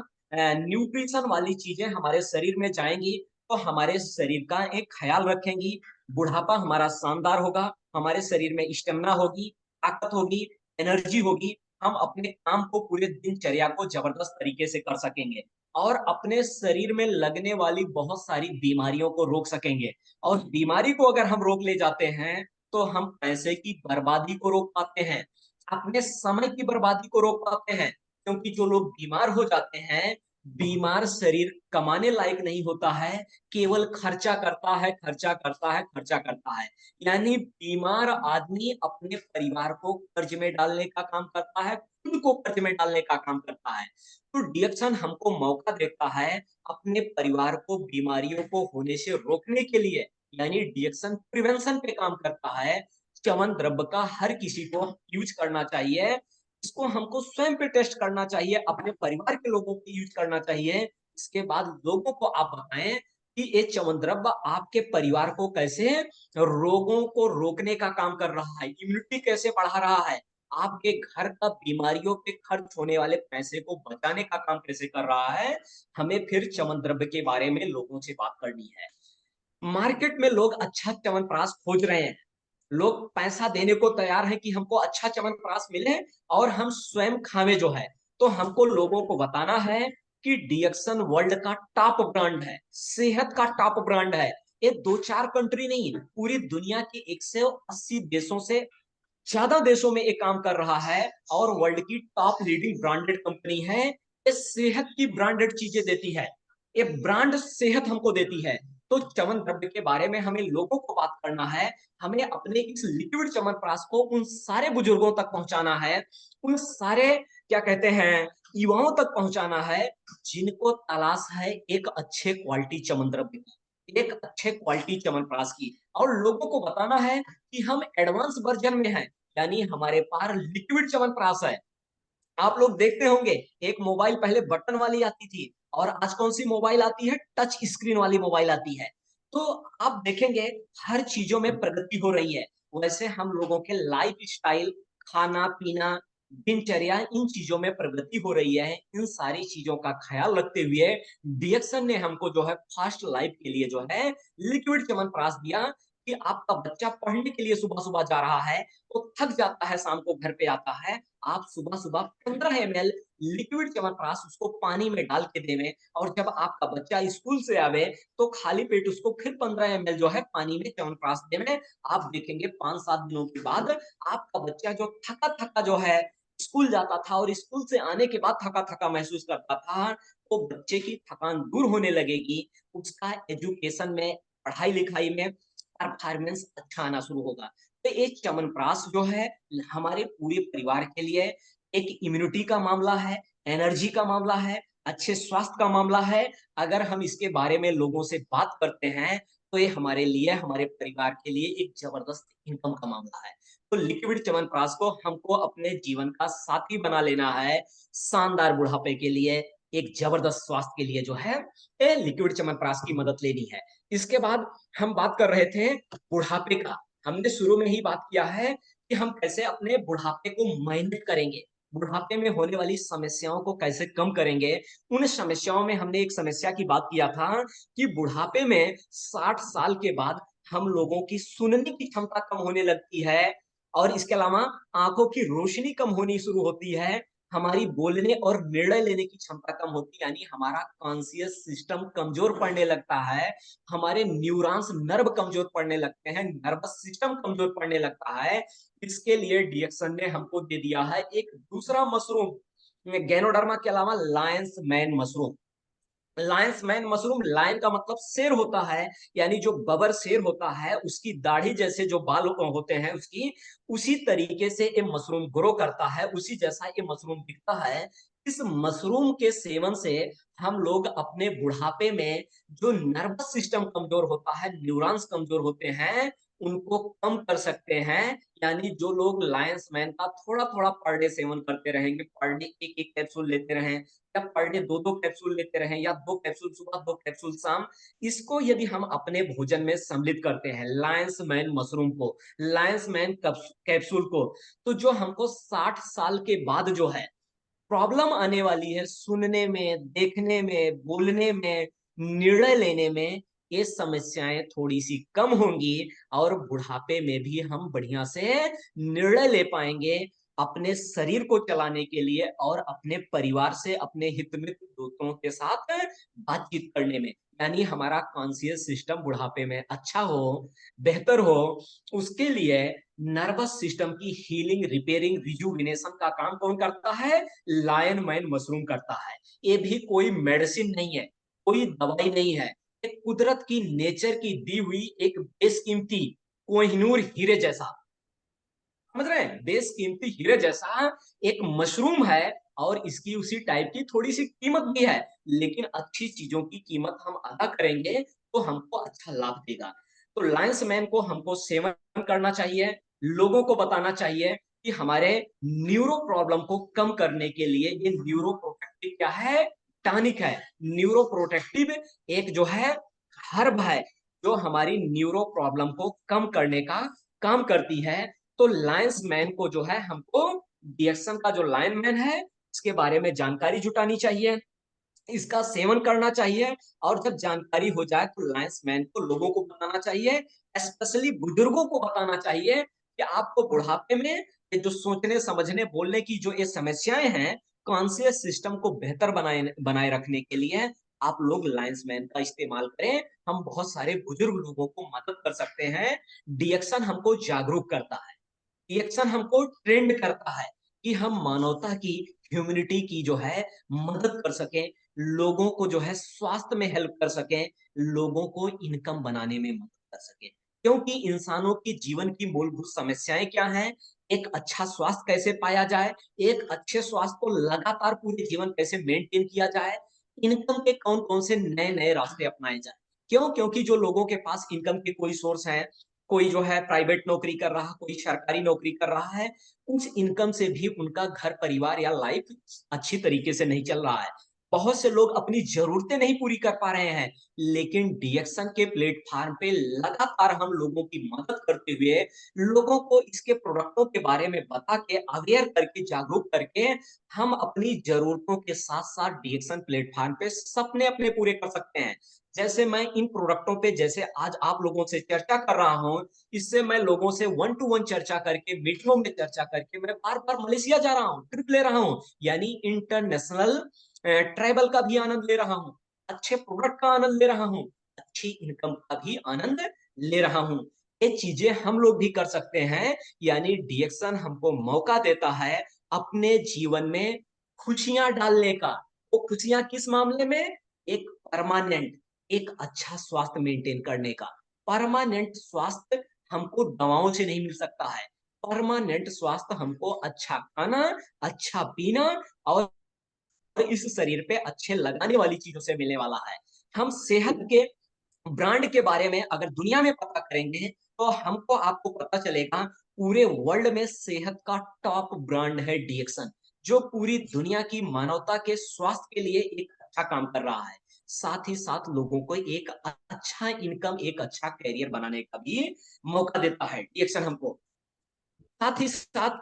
न्यूट्रिशन वाली चीजें हमारे शरीर में जाएंगी, तो हमारे शरीर का एक ख्याल रखेंगी, बुढ़ापा हमारा शानदार होगा, हमारे शरीर में स्टेमिना होगी, ताकत होगी, एनर्जी होगी, हम अपने काम को, पूरे दिनचर्या को जबरदस्त तरीके से कर सकेंगे, और अपने शरीर में लगने वाली बहुत सारी बीमारियों को रोक सकेंगे। और बीमारी को अगर हम रोक ले जाते हैं, तो हम पैसे की बर्बादी को रोक पाते हैं, अपने समय की बर्बादी को रोक पाते हैं। क्योंकि जो लोग बीमार हो जाते हैं, बीमार शरीर कमाने लायक नहीं होता है, केवल खर्चा करता है, खर्चा करता है, खर्चा करता है। यानी बीमार आदमी अपने परिवार को कर्ज में डालने का काम करता है, खुद को कर्ज में डालने का काम करता है। तो डीएक्सन हमको मौका देता है अपने परिवार को बीमारियों को होने से रोकने के लिए, यानी डीएक्सन प्रिवेंशन पे काम करता है। च्यवन द्रव्य का हर किसी को यूज करना चाहिए, इसको हमको स्वयं पे टेस्ट करना चाहिए, अपने परिवार के लोगों को यूज करना चाहिए। इसके बाद लोगों को आप बताएं कि ये च्यवन द्रव्य आपके परिवार को कैसे रोगों को रोकने का काम कर रहा है, इम्यूनिटी कैसे बढ़ा रहा है, आपके घर का बीमारियों पे खर्च होने वाले पैसे को बचाने का काम कैसे कर रहा है। हमें फिर च्यवन द्रव्य के बारे में लोगों से बात करनी है। मार्केट में लोग अच्छा च्यवनप्राश खोज रहे हैं, लोग पैसा देने को तैयार है कि हमको अच्छा च्यवनप्राश मिले और हम स्वयं खावे जो है। तो हमको लोगों को बताना है कि डीएक्सन वर्ल्ड का टॉप ब्रांड है, सेहत का टॉप ब्रांड है। ये 2-4 कंट्री नहीं, पूरी दुनिया के 180 देशों से ज्यादा देशों में ये काम कर रहा है, और वर्ल्ड की टॉप लीडिंग ब्रांडेड कंपनी है। ये सेहत की ब्रांडेड चीजें देती है, ये ब्रांड सेहत हमको देती है। तो च्यवन द्रव्य के बारे में हमें लोगों को बात करना है, हमें अपने इस लिक्विड च्यवनप्राश को उन सारे बुजुर्गों तक पहुंचाना है, उन सारे क्या कहते हैं युवाओं तक पहुंचाना है, जिनको तलाश है एक अच्छे क्वालिटी च्यवन द्रव्य की, एक अच्छे क्वालिटी च्यवनप्राश की। और लोगों को बताना है कि हम एडवांस वर्जन में हैं, यानी हमारे पास लिक्विड च्यवनप्राश है। आप लोग देखते होंगे, एक मोबाइल पहले बटन वाली आती थी, और आज कौन सी मोबाइल आती है? टच स्क्रीन वाली मोबाइल आती है। तो आप देखेंगे हर चीजों में प्रगति हो रही है। वैसे हम लोगों के लाइफ स्टाइल, खाना पीना, दिनचर्या, इन चीजों में प्रगति हो रही है, इन सारी चीजों का ख्याल रखते हुए डीएक्सन ने हमको जो है फास्ट लाइफ के लिए जो है लिक्विड च्यवनप्राश दिया कि आपका बच्चा पढ़ने के लिए सुबह सुबह जा रहा है, तो थक जाता है, शाम को घर पे आता है, आप सुबह सुबह 15 ml लिक्विड च्यवनप्राश उसको पानी में डाल के देवें, और जब आपका बच्चा स्कूल से आवे तो खाली पेट उसको फिर 15 ml जो है पानी में च्यवनप्राश देवें। आप देखेंगे 5-7 दिनों के बाद आपका बच्चा जो थका थका जो है स्कूल जाता था और स्कूल से आने के बाद थका-थका महसूस करता था, तो बच्चे की थकान दूर होने लगेगी, उसका एजुकेशन में, पढ़ाई-लिखाई में परफॉर्मेंस अच्छा आना शुरू होगा। तो ये च्यवनप्राश जो है हमारे पूरे परिवार के लिए एक इम्यूनिटी का मामला है, एनर्जी का मामला है, अच्छे स्वास्थ्य का मामला है। अगर हम इसके बारे में लोगों से बात करते हैं, तो ये हमारे लिए, हमारे परिवार के लिए एक ज़बरदस्त इनकम का मामला है। तो लिक्विड च्यवनप्राश को हमको अपने जीवन का साथी बना लेना है, शानदार बुढ़ापे के लिए, एक जबरदस्त स्वास्थ्य के लिए जो है, ये लिक्विड च्यवनप्राश की मदद लेनी है। इसके बाद हम बात कर रहे थे बुढ़ापे का। हमने शुरू में ही बात किया है कि हम कैसे अपने बुढ़ापे को मैनेज करेंगे, बुढ़ापे में होने वाली समस्याओं को कैसे कम करेंगे। उन समस्याओं में हमने एक समस्या की बात किया था कि बुढ़ापे में 60 साल के बाद हम लोगों की सुनने की क्षमता कम होने लगती है, और इसके अलावा आँखों की रोशनी कम होनी शुरू होती है, हमारी बोलने और निर्णय लेने की क्षमता कम होती है, यानी हमारा कॉन्शियस सिस्टम कमज़ोर पड़ने लगता है, हमारे न्यूरॉन्स नर्व कमज़ोर पड़ने लगते हैं, नर्वस सिस्टम कमज़ोर पड़ने लगता है। इसके लिए डीएक्सन ने हमको दे दिया है एक दूसरा मशरूम, गैनोडर्मा के अलावा lion's mane mushroom. Lion's mane mushroom, lion का मतलब शेर होता है, यानी जो बबर शेर होता है उसकी दाढ़ी जैसे जो बाल होते हैं उसकी, उसी तरीके से ये मशरूम ग्रो करता है, उसी जैसा ये मशरूम दिखता है। इस मशरूम के सेवन से हम लोग अपने बुढ़ापे में जो नर्वस सिस्टम कमजोर होता है, न्यूरॉन्स कमजोर होते हैं, उनको कम कर सकते हैं। यानी जो लोग लायंस मैन का थोड़ा थोड़ा पर डे सेवन करते रहेंगे, पर डे एक एक कैप्सूल लेते रहें, या पर डे 2-2 कैप्सूल लेते रहें, या 2 कैप्सूल सुबह 2 कैप्सूल शाम, इसको यदि हम अपने भोजन में सम्मिलित करते हैं, लायंस मैन मशरूम को, लायंस मैन कैप्सूल को, तो जो हमको 60 साल के बाद जो है प्रॉब्लम आने वाली है सुनने में, देखने में, बोलने में, निर्णय लेने में, ये समस्याएँ थोड़ी-सी कम होंगी, और बुढ़ापे में भी हम बढ़िया से निर्णय ले पाएँगे, अपने शरीर को चलाने के लिए और अपने परिवार से, अपने हितमित्र दोस्तों के साथ बातचीत करने में। यानी हमारा कॉन्शियस सिस्टम बुढ़ापे में अच्छा हो, बेहतर हो, उसके लिए नर्वस सिस्टम की हीलिंग, रिपेयरिंग, रिजुविनेशन का काम कौन करता है? लायन मैन मशरूम करता है। ये भी कोई मेडिसिन नहीं है, कोई दवाई नहीं है। एक कुदरत की, नेचर की दी हुई एक बेशकीमती कोहिनूर हीरे जैसा, समझ रहे हैं? बेशकीमती हीरे जैसा एक मशरूम है, और इसकी उसी टाइप की थोड़ी-सी कीमत भी है, लेकिन अच्छी चीज़ों की कीमत हम अदा करेंगे, तो हमको अच्छा लाभ देगा। तो लायंस मैन को हमको सेवन करना चाहिए, लोगों को बताना चाहिए कि हमारे न्यूरो प्रॉब्लम को कम करने के लिए ये न्यूरो प्रोटेक्टिव क्या है? टॉनिक है। न्यूरो प्रोटेक्टिव एक जो है हर्ब है, जो हमारी न्यूरो प्रॉब्लम को कम करने का काम करती है। तो लायंस मैन को जो है हमको, डीएक्सन का जो लायन मैन है, इसके बारे में जानकारी जुटानी चाहिए, इसका सेवन करना चाहिए, और जब जानकारी हो जाए तो लायंस मैन को लोगों को बताना चाहिए, स्पेशली बुजुर्गों को बताना चाहिए कि आपको बुढ़ापे में ये जो सोचने, समझने, बोलने की जो ये समस्याएँ हैं, कॉन्शियस सिस्टम को बेहतर बनाए बनाए रखने के लिए आप लोग लायंस मैन का इस्तेमाल करें। हम बहुत सारे बुजुर्ग लोगों को मदद कर सकते हैं। डीएक्सन हमको जागरूक करता है। रिएक्शन हमको ट्रेंड करता है कि हम मानवता की, ह्यूमैनिटी की जो है मदद कर सकें, लोगों को जो है स्वास्थ्य में हेल्प कर सकें, लोगों को इनकम बनाने में मदद कर सकें। क्योंकि इंसानों की जीवन की मूलभूत समस्याएँ क्या हैं? एक अच्छा स्वास्थ्य कैसे पाया जाए? एक अच्छे स्वास्थ्य को लगातार पूरे जीवन कैसे मेंटेन किया जाए? इनकम के कौन-कौन से नए-नए रास्ते अपनाए जाएँ? क्यों? क्योंकि जो लोगों के पास इनकम के कोई सोर्स हैं, कोई जो है प्राइवेट नौकरी कर रहा, कोई सरकारी नौकरी कर रहा है, उस इनकम से भी उनका घर परिवार या लाइफ अच्छी तरीके से नहीं चल रहा है। बहुत से लोग अपनी जरूरतें नहीं पूरी कर पा रहे हैं, लेकिन डीएक्सन के प्लेटफॉर्म पे लगातार हम लोगों की मदद करते हुए, लोगों को इसके प्रोडक्टों के बारे में बता के, अवेयर करके, जागरूक करके, हम अपनी जरूरतों के साथ-साथ डीएक्सन प्लेटफॉर्म पे सपने अपने पूरे कर सकते हैं। जैसे मैं इन प्रोडक्टों पे जैसे आज आप लोगों से चर्चा कर रहा हूँ, इससे मैं लोगों से वन टू वन चर्चा करके, मीटिंगों में चर्चा करके मैं बार-बार मलेशिया जा रहा हूँ, ट्रिप ले रहा हूँ, यानी इंटरनेशनल ट्रैवल का भी आनंद ले रहा हूँ, अच्छे प्रोडक्ट का आनंद ले रहा हूँ, अच्छी इनकम का भी आनंद ले रहा हूँ। ये चीजें हम लोग भी कर सकते हैं, यानी डीएक्सन हमको मौका देता है अपने जीवन में खुशियां डालने का। वो खुशियां किस मामले में? एक परमानेंट, एक अच्छा स्वास्थ्य मेंटेन करने का। परमानेंट स्वास्थ्य हमको दवाओं से नहीं मिल सकता है। परमानेंट स्वास्थ्य हमको अच्छा खाना, अच्छा पीना और इस शरीर पे अच्छे लगाने वाली चीजों से मिलने वाला है। हम सेहत के ब्रांड के बारे में अगर दुनिया में पता करेंगे, तो हमको आपको पता चलेगा पूरे वर्ल्ड में सेहत का टॉप ब्रांड है डीएक्सन, जो पूरी दुनिया की मानवता के स्वास्थ्य के लिए एक अच्छा काम कर रहा है। साथ ही साथ लोगों को एक अच्छा इनकम, एक अच्छा करियर बनाने का भी मौका देता है डीएक्सन हमको। साथ ही साथ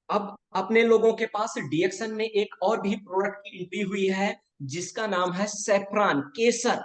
अब अपने लोगों के पास डीएक्सन में एक और भी प्रोडक्ट की एंट्री हुई है, जिसका नाम है सेफ्रॉन, केसर।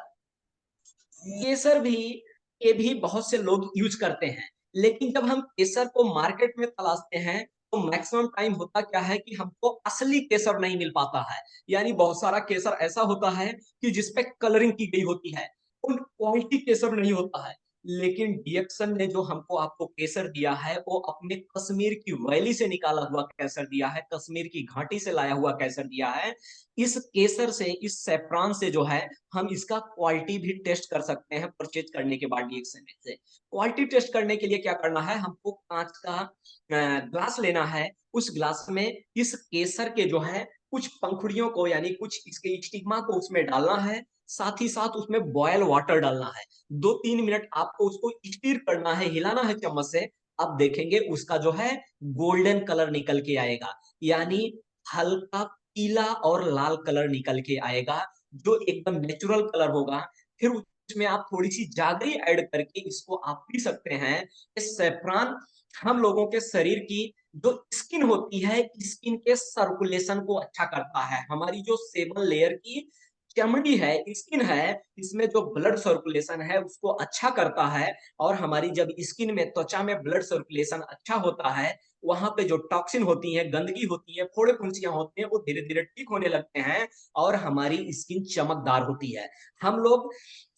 केसर भी, ये भी बहुत से लोग यूज करते हैं, लेकिन जब हम केसर को मार्केट में तलाशते हैं, तो मैक्सिमम टाइम होता क्या है कि हमको असली केसर नहीं मिल पाता है। यानी बहुत सारा केसर ऐसा होता है कि जिसपे कलरिंग की गई होती है, उन क्वालिटी केसर नहीं होता है। लेकिन डीएक्सन ने जो हमको आपको केसर दिया है, वो अपने कश्मीर की वैली से निकाला हुआ केसर दिया है, कश्मीर की घाटी से लाया हुआ केसर दिया है। इस केसर से, इस सेफ्रॉन से जो है, हम इसका क्वालिटी भी टेस्ट कर सकते हैं परचेज करने के बाद डीएक्सन से। क्वालिटी टेस्ट करने के लिए क्या करना है, हमको कांच का ग्लास लेना है। उस ग्लास में इस केसर के जो है कुछ पंखुड़ियों को, यानी कुछ इसके स्टिग्मा को उसमें डालना है। साथ ही साथ उसमें बॉयल वाटर डालना है। 2-3 मिनट आपको उसको स्टीर करना है, हिलाना है चम्मच से। आप देखेंगे उसका जो है गोल्डन कलर निकल के आएगा, यानी हल्का पीला और लाल कलर निकल के आएगा, जो एकदम नेचुरल कलर होगा। फिर उसमें आप थोड़ी-सी जागरी ऐड करके इसको आप पी सकते हैं। ये सैफ़्रॉन हम लोगों के शरीर की जो स्किन होती है, स्किन के सर्कुलेशन को अच्छा करता है। हमारी जो 7 लेयर की चमड़ी है, स्किन है, इसमें जो ब्लड सर्कुलेशन है उसको अच्छा करता है। और हमारी जब स्किन में, त्वचा में ब्लड सर्कुलेशन अच्छा होता है, वहाँ पे जो टॉक्सिन होती हैं, गंदगी होती है, फोड़े-फुंसियाँ होती हैं, वो धीरे-धीरे ठीक होने लगते हैं और हमारी स्किन चमकदार होती है। हम लोग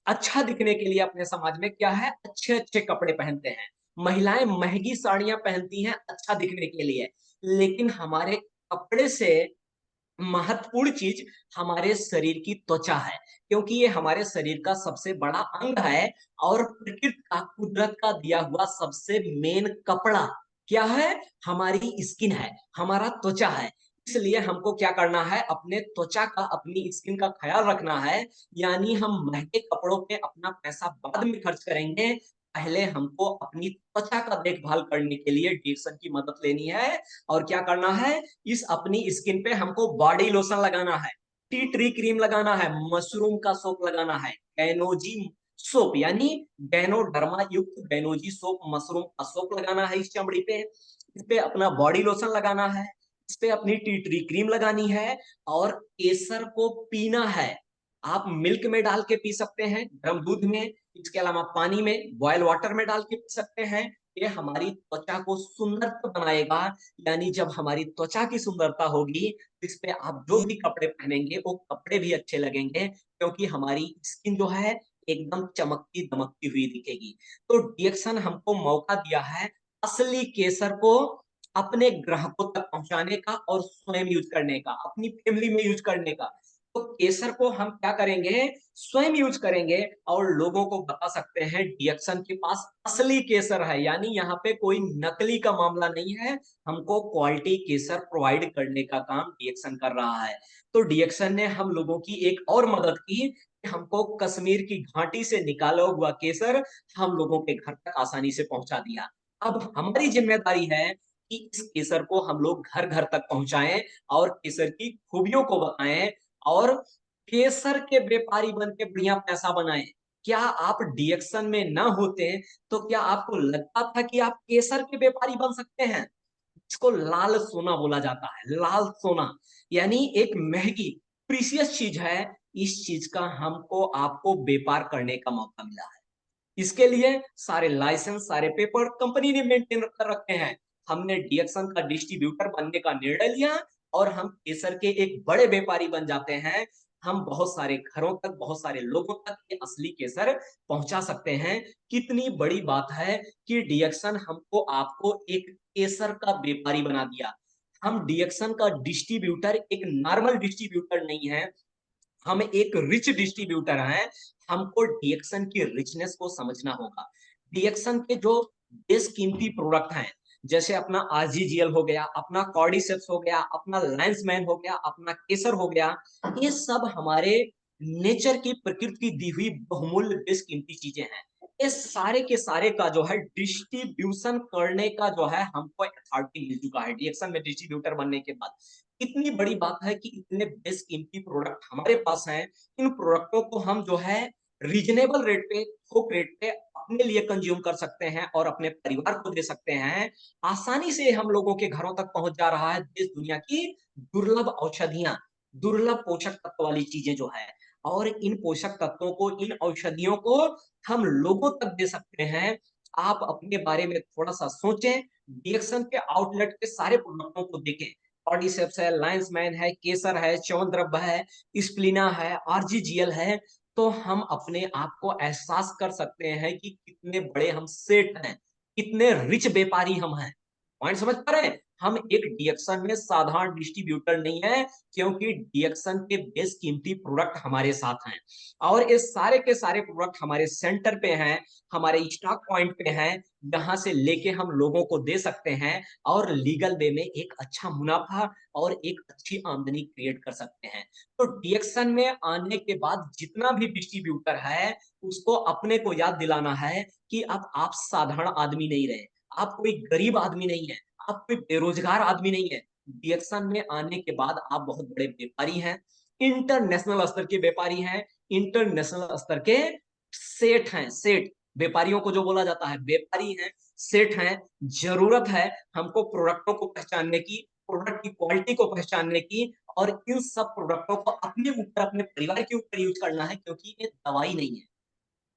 अच्छा दिखने के लिए अपने समाज में क्या है, अच्छे-अच्छे कपड़े पहनते हैं। महिलाएँ महँगी साड़ियाँ पहनती हैं अच्छा दिखने के लिए, लेकिन हमारे कपड़े से महत्वपूर्ण चीज हमारे शरीर की त्वचा है, क्योंकि ये हमारे शरीर का सबसे बड़ा अंग है। और प्रकृति का, कुदरत का दिया हुआ सबसे मेन कपड़ा क्या है? हमारी स्किन है, हमारा त्वचा है। इसलिए हमको क्या करना है, अपने त्वचा का, अपनी स्किन का ख्याल रखना है। यानी हम महंगे कपड़ों पे अपना पैसा बाद में खर्च करेंगे, पहले हमको अपनी त्वचा का देखभाल करने के लिए डिएक्सन की मदद लेनी है। और क्या करना है, इस अपनी स्किन पे हमको बॉडी लोशन लगाना है, टी ट्री क्रीम लगाना है, मशरूम का सोप लगाना है, गैनोजी सोप, यानी गैनोडर्मा युक्त गैनोजी सोप, मशरूम का सोप लगाना है इस चमड़ी पे। इस पे अपना बॉडी लोशन लगाना है, इस पे अपनी टी ट्री क्रीम लगानी है और केसर को पीना है। आप मिल्क में डाल के पी सकते हैं, गर्म दूध में, इसके अलावा पानी में, बॉयल वाटर में डाल के पी सकते हैं। ये हमारी त्वचा को सुंदर तो बनाएगा। यानी जब हमारी त्वचा की सुंदरता होगी, तो इस पे आप जो भी कपड़े पहनेंगे, वो कपड़े भी अच्छे लगेंगे, क्योंकि हमारी स्किन जो है एकदम चमकती दमकती हुई दिखेगी। तो डीएक्सन हमको मौका दिया है असली केसर को अपने ग्राहकों तक पहुंचाने का और स्वयं यूज करने का, अपनी फैमिली में यूज करने का। तो केसर को हम क्या करेंगे, स्वयं यूज करेंगे और लोगों को बता सकते हैं डीएक्सन के पास असली केसर है, यानी यहाँ पे कोई नकली का मामला नहीं है। हमको क्वालिटी केसर प्रोवाइड करने का काम डीएक्सन कर रहा है। तो डीएक्सन ने हम लोगों की एक और मदद की कि हमको कश्मीर की घाटी से निकाला हुआ केसर हम लोगों के घर तक आसानी से पहुंचा दिया। अब हमारी जिम्मेदारी है कि इस केसर को हम लोग घर घर तक पहुंचाएं और केसर की खूबियों को बताएं और केसर के व्यापारी बन के बढ़िया पैसा बनाए। क्या आप डीएक्शन में ना होते तो क्या आपको लगता था कि आप केसर के व्यापारी बन सकते हैं? इसको लाल सोना बोला जाता है, लाल सोना, यानी एक महंगी प्रीशियस चीज है। इस चीज का हमको आपको व्यापार करने का मौका मिला है। इसके लिए सारे लाइसेंस, सारे पेपर कंपनी ने मेंटेन कर रखे हैं। हमने डीएक्शन का डिस्ट्रीब्यूटर बनने का निर्णय लिया और हम केसर के एक बड़े व्यापारी बन जाते हैं। हम बहुत सारे घरों तक, बहुत सारे लोगों तक ये असली केसर पहुंचा सकते हैं। कितनी बड़ी बात है कि डीएक्शन हमको आपको एक केसर का व्यापारी बना दिया। हम डीएक्शन का डिस्ट्रीब्यूटर एक नॉर्मल डिस्ट्रीब्यूटर नहीं है, हम एक रिच डिस्ट्रीब्यूटर हैं। हमको डीएक्शन की रिचनेस को समझना होगा। डीएक्शन के जो बेशकीमती प्रोडक्ट हैं, जैसे अपना आरजीजीएल हो गया, अपना कॉर्डिसेप्स हो गया, अपना लायंसमैन हो गया, अपना केसर हो गया, ये सब हमारे नेचर की, प्रकृति की दी हुई बहुमूल्य बेशकीमती चीजें हैं। इस सारे के सारे का जो है डिस्ट्रीब्यूशन करने का जो है हमको अथॉरिटी मिल चुका है डीएक्शन में डिस्ट्रीब्यूटर बनने के बाद। कितनी बड़ी बात है कि इतने बेशकीमती प्रोडक्ट हमारे पास हैं। इन प्रोडक्टों को हम जो है रीजनेबल रेट पे, थोक रेट पे अपने लिए कंज्यूम कर सकते हैं और अपने परिवार को दे सकते हैं। आसानी से हम लोगों के घरों तक पहुंच जा रहा है देश दुनिया की दुर्लभ औषधियां, दुर्लभ पोषक तत्व वाली चीजें जो है। और इन पोषक तत्वों को, इन औषधियों को हम लोगों तक दे सकते हैं। आप अपने बारे में थोड़ा सा सोचें, डीएक्शन के आउटलेट के सारे प्रोडक्टों को देखें। कॉर्डिसेप्स है, लायंसमैन है, केसर है, च्यवनद्रव्य है, स्प्लिना है, आरजीजीएल है। तो हम अपने आप को एहसास कर सकते हैं कि कितने बड़े हम सेठ हैं, कितने रिच व्यापारी हम हैं। पॉइंट समझ पा रहे हैं? हम एक डीएक्शन में साधारण डिस्ट्रीब्यूटर नहीं है, क्योंकि डीएक्शन के बेस कीमती प्रोडक्ट हमारे साथ हैं। और ये सारे के सारे प्रोडक्ट हमारे सेंटर पे हैं, हमारे स्टॉक पॉइंट पे हैं, जहां से लेके हम लोगों को दे सकते हैं और लीगल वे में एक अच्छा मुनाफा और एक अच्छी आमदनी क्रिएट कर सकते हैं। तो डीएक्शन में आने के बाद जितना भी डिस्ट्रीब्यूटर है, उसको अपने को याद दिलाना है कि अब आप साधारण आदमी नहीं रहे, आप कोई गरीब आदमी नहीं है, आप कोई बेरोजगार आदमी नहीं है। डीएक्शन में आने के बाद आप बहुत बड़े व्यापारी हैं, इंटरनेशनल स्तर के व्यापारी हैं, इंटरनेशनल स्तर के सेठ हैं। सेठ व्यापारियों को जो बोला जाता है, व्यापारी हैं, सेठ हैं। जरूरत है हमको प्रोडक्टों को पहचानने की, प्रोडक्ट की क्वालिटी को पहचानने की, और इन सब प्रोडक्टों को अपने ऊपर, अपने परिवार के ऊपर यूज करना है, क्योंकि ये दवाई नहीं है,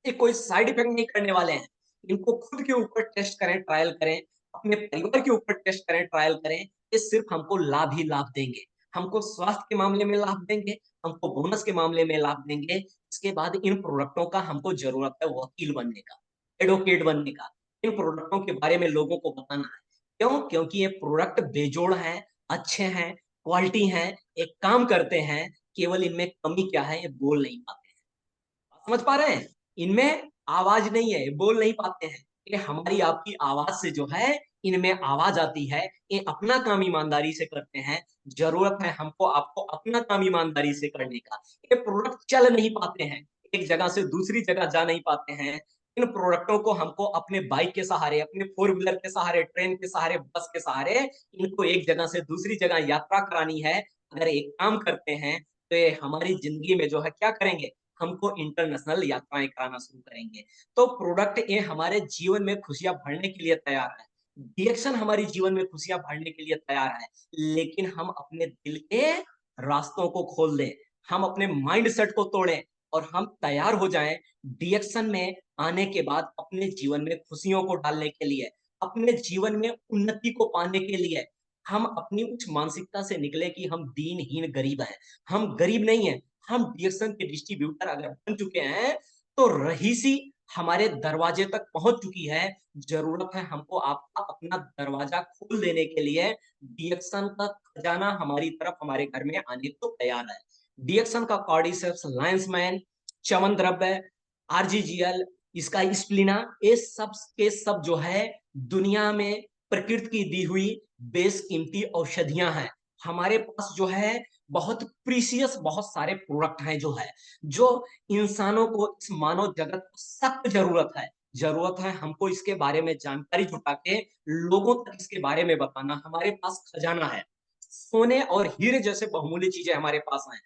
ये कोई साइड इफेक्ट नहीं करने वाले हैं। इनको खुद के ऊपर टेस्ट करें, ट्रायल करें, अपने परिवार के ऊपर टेस्ट करें, ट्रायल करें। ये सिर्फ हमको लाभ ही लाभ देंगे। हमको स्वास्थ्य के मामले में लाभ देंगे, हमको बोनस के मामले में लाभ देंगे। इसके बाद इन प्रोडक्टों का हमको जरूरत है वकील बनने का, एडवोकेट बनने का। इन प्रोडक्टों के बारे में लोगों को बताना है। क्यों? क्योंकि ये प्रोडक्ट बेजोड़ हैं, अच्छे हैं, क्वालिटी हैं, एक काम करते हैं। केवल इनमें कमी क्या है, ये बोल नहीं पाते हैं। समझ पा रहे हैं? इनमें आवाज नहीं है, बोल नहीं पाते हैं। ये हमारी आपकी आवाज से जो है इनमें आवाज आती है। ये अपना काम ईमानदारी से करते हैं। जरूरत है हमको आपको अपना काम ईमानदारी से करने का। ये प्रोडक्ट चल नहीं पाते हैं, एक जगह से दूसरी जगह जा नहीं पाते हैं। इन प्रोडक्टों को हमको अपने बाइक के सहारे, अपने फोर व्हीलर के सहारे, ट्रेन के सहारे, बस के सहारे इनको एक जगह से दूसरी जगह यात्रा करानी है। अगर एक काम करते हैं तो ये हमारी जिंदगी में जो है क्या करेंगे, हमको इंटरनेशनल यात्राएं कराना शुरू करेंगे। तो प्रोडक्ट ये हमारे जीवन में खुशियां भरने के लिए तैयार है, डीएक्शन हमारे जीवन में खुशियां भरने के लिए तैयार है। लेकिन हम अपने दिल के रास्तों को खोल दें, हम अपने माइंड सेट को तोड़ें और हम तैयार हो जाएं डीएक्शन में आने के बाद अपने जीवन में खुशियों को डालने के लिए, अपने जीवन में उन्नति को पाने के लिए। हम अपनी उच्च मानसिकता से निकले कि हम दीनहीन गरीब हैं। हम गरीब नहीं है, हम डीएक्शन के डिस्ट्रीब्यूटर अगर बन चुके हैं तो रहीसी हमारे दरवाजे तक पहुंच चुकी है। जरूरत है हमको आपका अपना दरवाजा खोल देने के लिए। डीएक्शन का खजाना हमारी तरफ, हमारे घर में आने को तैयार है। डीएक्शन का कॉर्डिसेप्स, लायंसमैन, च्यवनद्रव्य, आरजीजीएल, इसका स्प्लिना, ये सब के सब जो है दुनिया में प्रकृति की दी हुई बेशकीमती औषधियां हैं। हमारे पास जो है बहुत प्रीसियस, बहुत सारे प्रोडक्ट हैं जो है, जो इंसानों को, इस मानव जगत को सख्त जरूरत है। जरूरत है हमको इसके बारे में जानकारी जुटा के लोगों तक इसके बारे में बताना। हमारे पास खजाना है, सोने और हीरे जैसे बहुमूल्य चीजें हमारे पास हैं।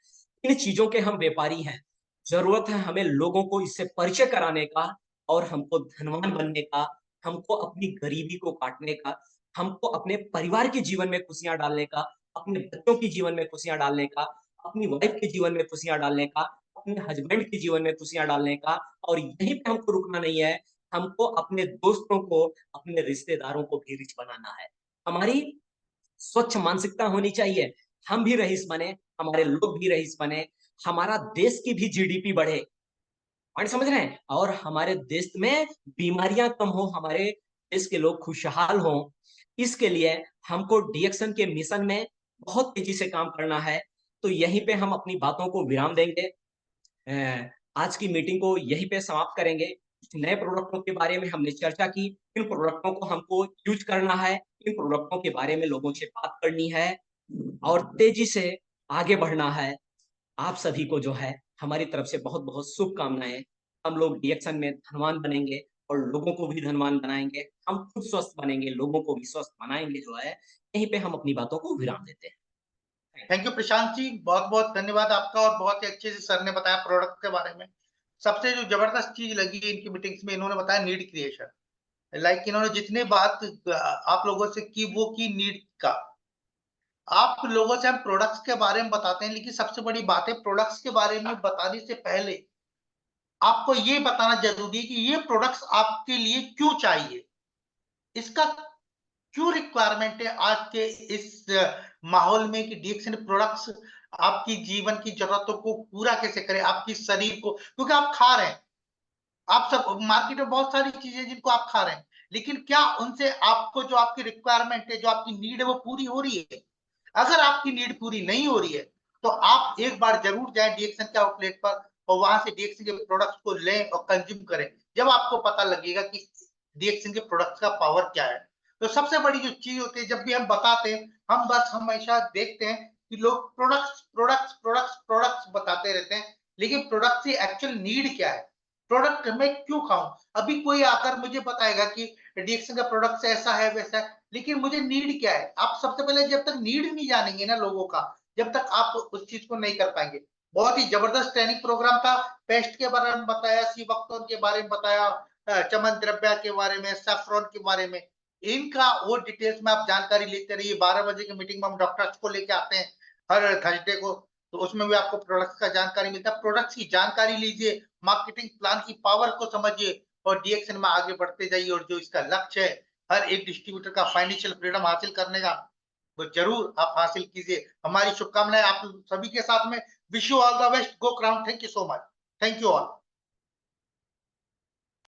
इन चीजों के हम व्यापारी हैं। जरूरत है हमें लोगों को इससे परिचय कराने का और हमको धनवान बनने का, हमको अपनी गरीबी को काटने का, हमको अपने परिवार के जीवन में खुशियां डालने का, अपने बच्चों के जीवन में खुशियां डालने का, अपनी वाइफ के जीवन में खुशियां डालने का, अपने हस्बैंड के जीवन में खुशियां डालने का। और यहीं पे हमको रुकना नहीं है, हमको अपने दोस्तों को, अपने रिश्तेदारों को भी रिच बनाना है। हमारी स्वच्छ मानसिकता होनी चाहिए। हम भी रईस बने, हमारे लोग भी रईस बने, हमारा देश की भी जीडीपी बढ़े। पॉइंट समझ रहे हैं? और हमारे देश में बीमारियां कम हो, हमारे देश के लोग खुशहाल हों। इसके लिए हमको डीएक्शन के मिशन में बहुत तेजी से काम करना है। तो यहीं पे हम अपनी बातों को विराम देंगे। आज की मीटिंग को यहीं पे समाप्त करेंगे। नए प्रोडक्टों के बारे में हमने चर्चा की, इन प्रोडक्टों को हमको यूज करना है, इन प्रोडक्टों के बारे में लोगों से बात करनी है और तेजी से आगे बढ़ना है। आप सभी को जो है हमारी तरफ से बहुत बहुत शुभकामनाएं। हम लोग डीएक्शन में धनवान बनेंगे और लोगों को भी धनवान बनाएंगे। हम खुद स्वस्थ बनेंगे, लोगों को भी स्वस्थ बनाएंगे। जो है यहीं पे हम अपनी बातों को विराम देते हैं। थैंक यू प्रशांत जी, बहुत बहुत धन्यवाद आपका। और बहुत ही अच्छे से सर ने बताया प्रोडक्ट के बारे में। सबसे जो जबरदस्त चीज लगी इनकी मीटिंग्स में, इन्होंने बताया नीड क्रिएशन। लाइक इन्होंने जितने बात आप लोगों से की वो की नीड का। आप लोगों से हम प्रोडक्ट्स के बारे में बताते हैं, लेकिन सबसे बड़ी बात है प्रोडक्ट्स के बारे में बताने से पहले आपको ये बताना जरूरी है कि ये प्रोडक्ट्स आपके लिए क्यों चाहिए, इसका क्यों रिक्वायरमेंट है आज के इस माहौल में कि डीएक्शन प्रोडक्ट्स आपकी जीवन की जरूरतों को पूरा कैसे करें, आपकी शरीर को, क्योंकि आप खा रहे हैं, आप सब मार्केट में बहुत सारी चीजें जिनको आप खा रहे हैं, लेकिन क्या उनसे आपको जो आपकी रिक्वायरमेंट है, जो आपकी नीड है, वो पूरी हो रही है? अगर आपकी नीड पूरी नहीं हो रही है तो आप एक बार जरूर जाएं डीएक्शन के आउटलेट पर और वहां से डीएक्शन के प्रोडक्ट्स को लें और कंज्यूम करें। जब आपको पता लगेगा कि डीएक्शन के प्रोडक्ट्स का पावर क्या है। तो सबसे बड़ी जो चीज होती है, जब भी हम बताते हैं, हम बस हमेशा देखते हैं कि लोग प्रोडक्ट्स प्रोडक्ट्स प्रोडक्ट्स प्रोडक्ट्स बताते रहते हैं, लेकिन प्रोडक्ट की एक्चुअल नीड क्या है, प्रोडक्ट मैं क्यों खाऊं। अभी कोई आकर मुझे बताएगा कि डीएक्शन का प्रोडक्ट ऐसा है वैसा है, लेकिन मुझे नीड क्या है। आप सबसे पहले जब तक नीड नहीं जानेंगे ना लोगों का, जब तक आप उस चीज को नहीं कर पाएंगे। बहुत ही जबरदस्त ट्रेनिंग प्रोग्राम था। पेस्ट के बारे में बताया, सीबकथोर्न के बारे में बताया, चमन द्रव्य के बारे में, सैफ्रॉन के बारे में। इनका वो डिटेल्स में आप जानकारी लेते रहिए। 12 बजे की मीटिंग में हम डॉक्टर्स को लेके आते हैं हर थर्सडे को, तो उसमें भी आपको प्रोडक्ट्स का जानकारी मिलता है। प्रोडक्ट्स की जानकारी लीजिए, मार्केटिंग प्लान की पावर को समझिए और डीएक्शन में आगे बढ़ते जाइए। और जो इसका लक्ष्य है हर एक डिस्ट्रीब्यूटर का फाइनेंशियल फ्रीडम हासिल करने का, वो जरूर आप हासिल कीजिए। हमारी शुभकामनाएं आप सभी के साथ में। Wish you all the best, go crown. Thank you so much. Thank you all.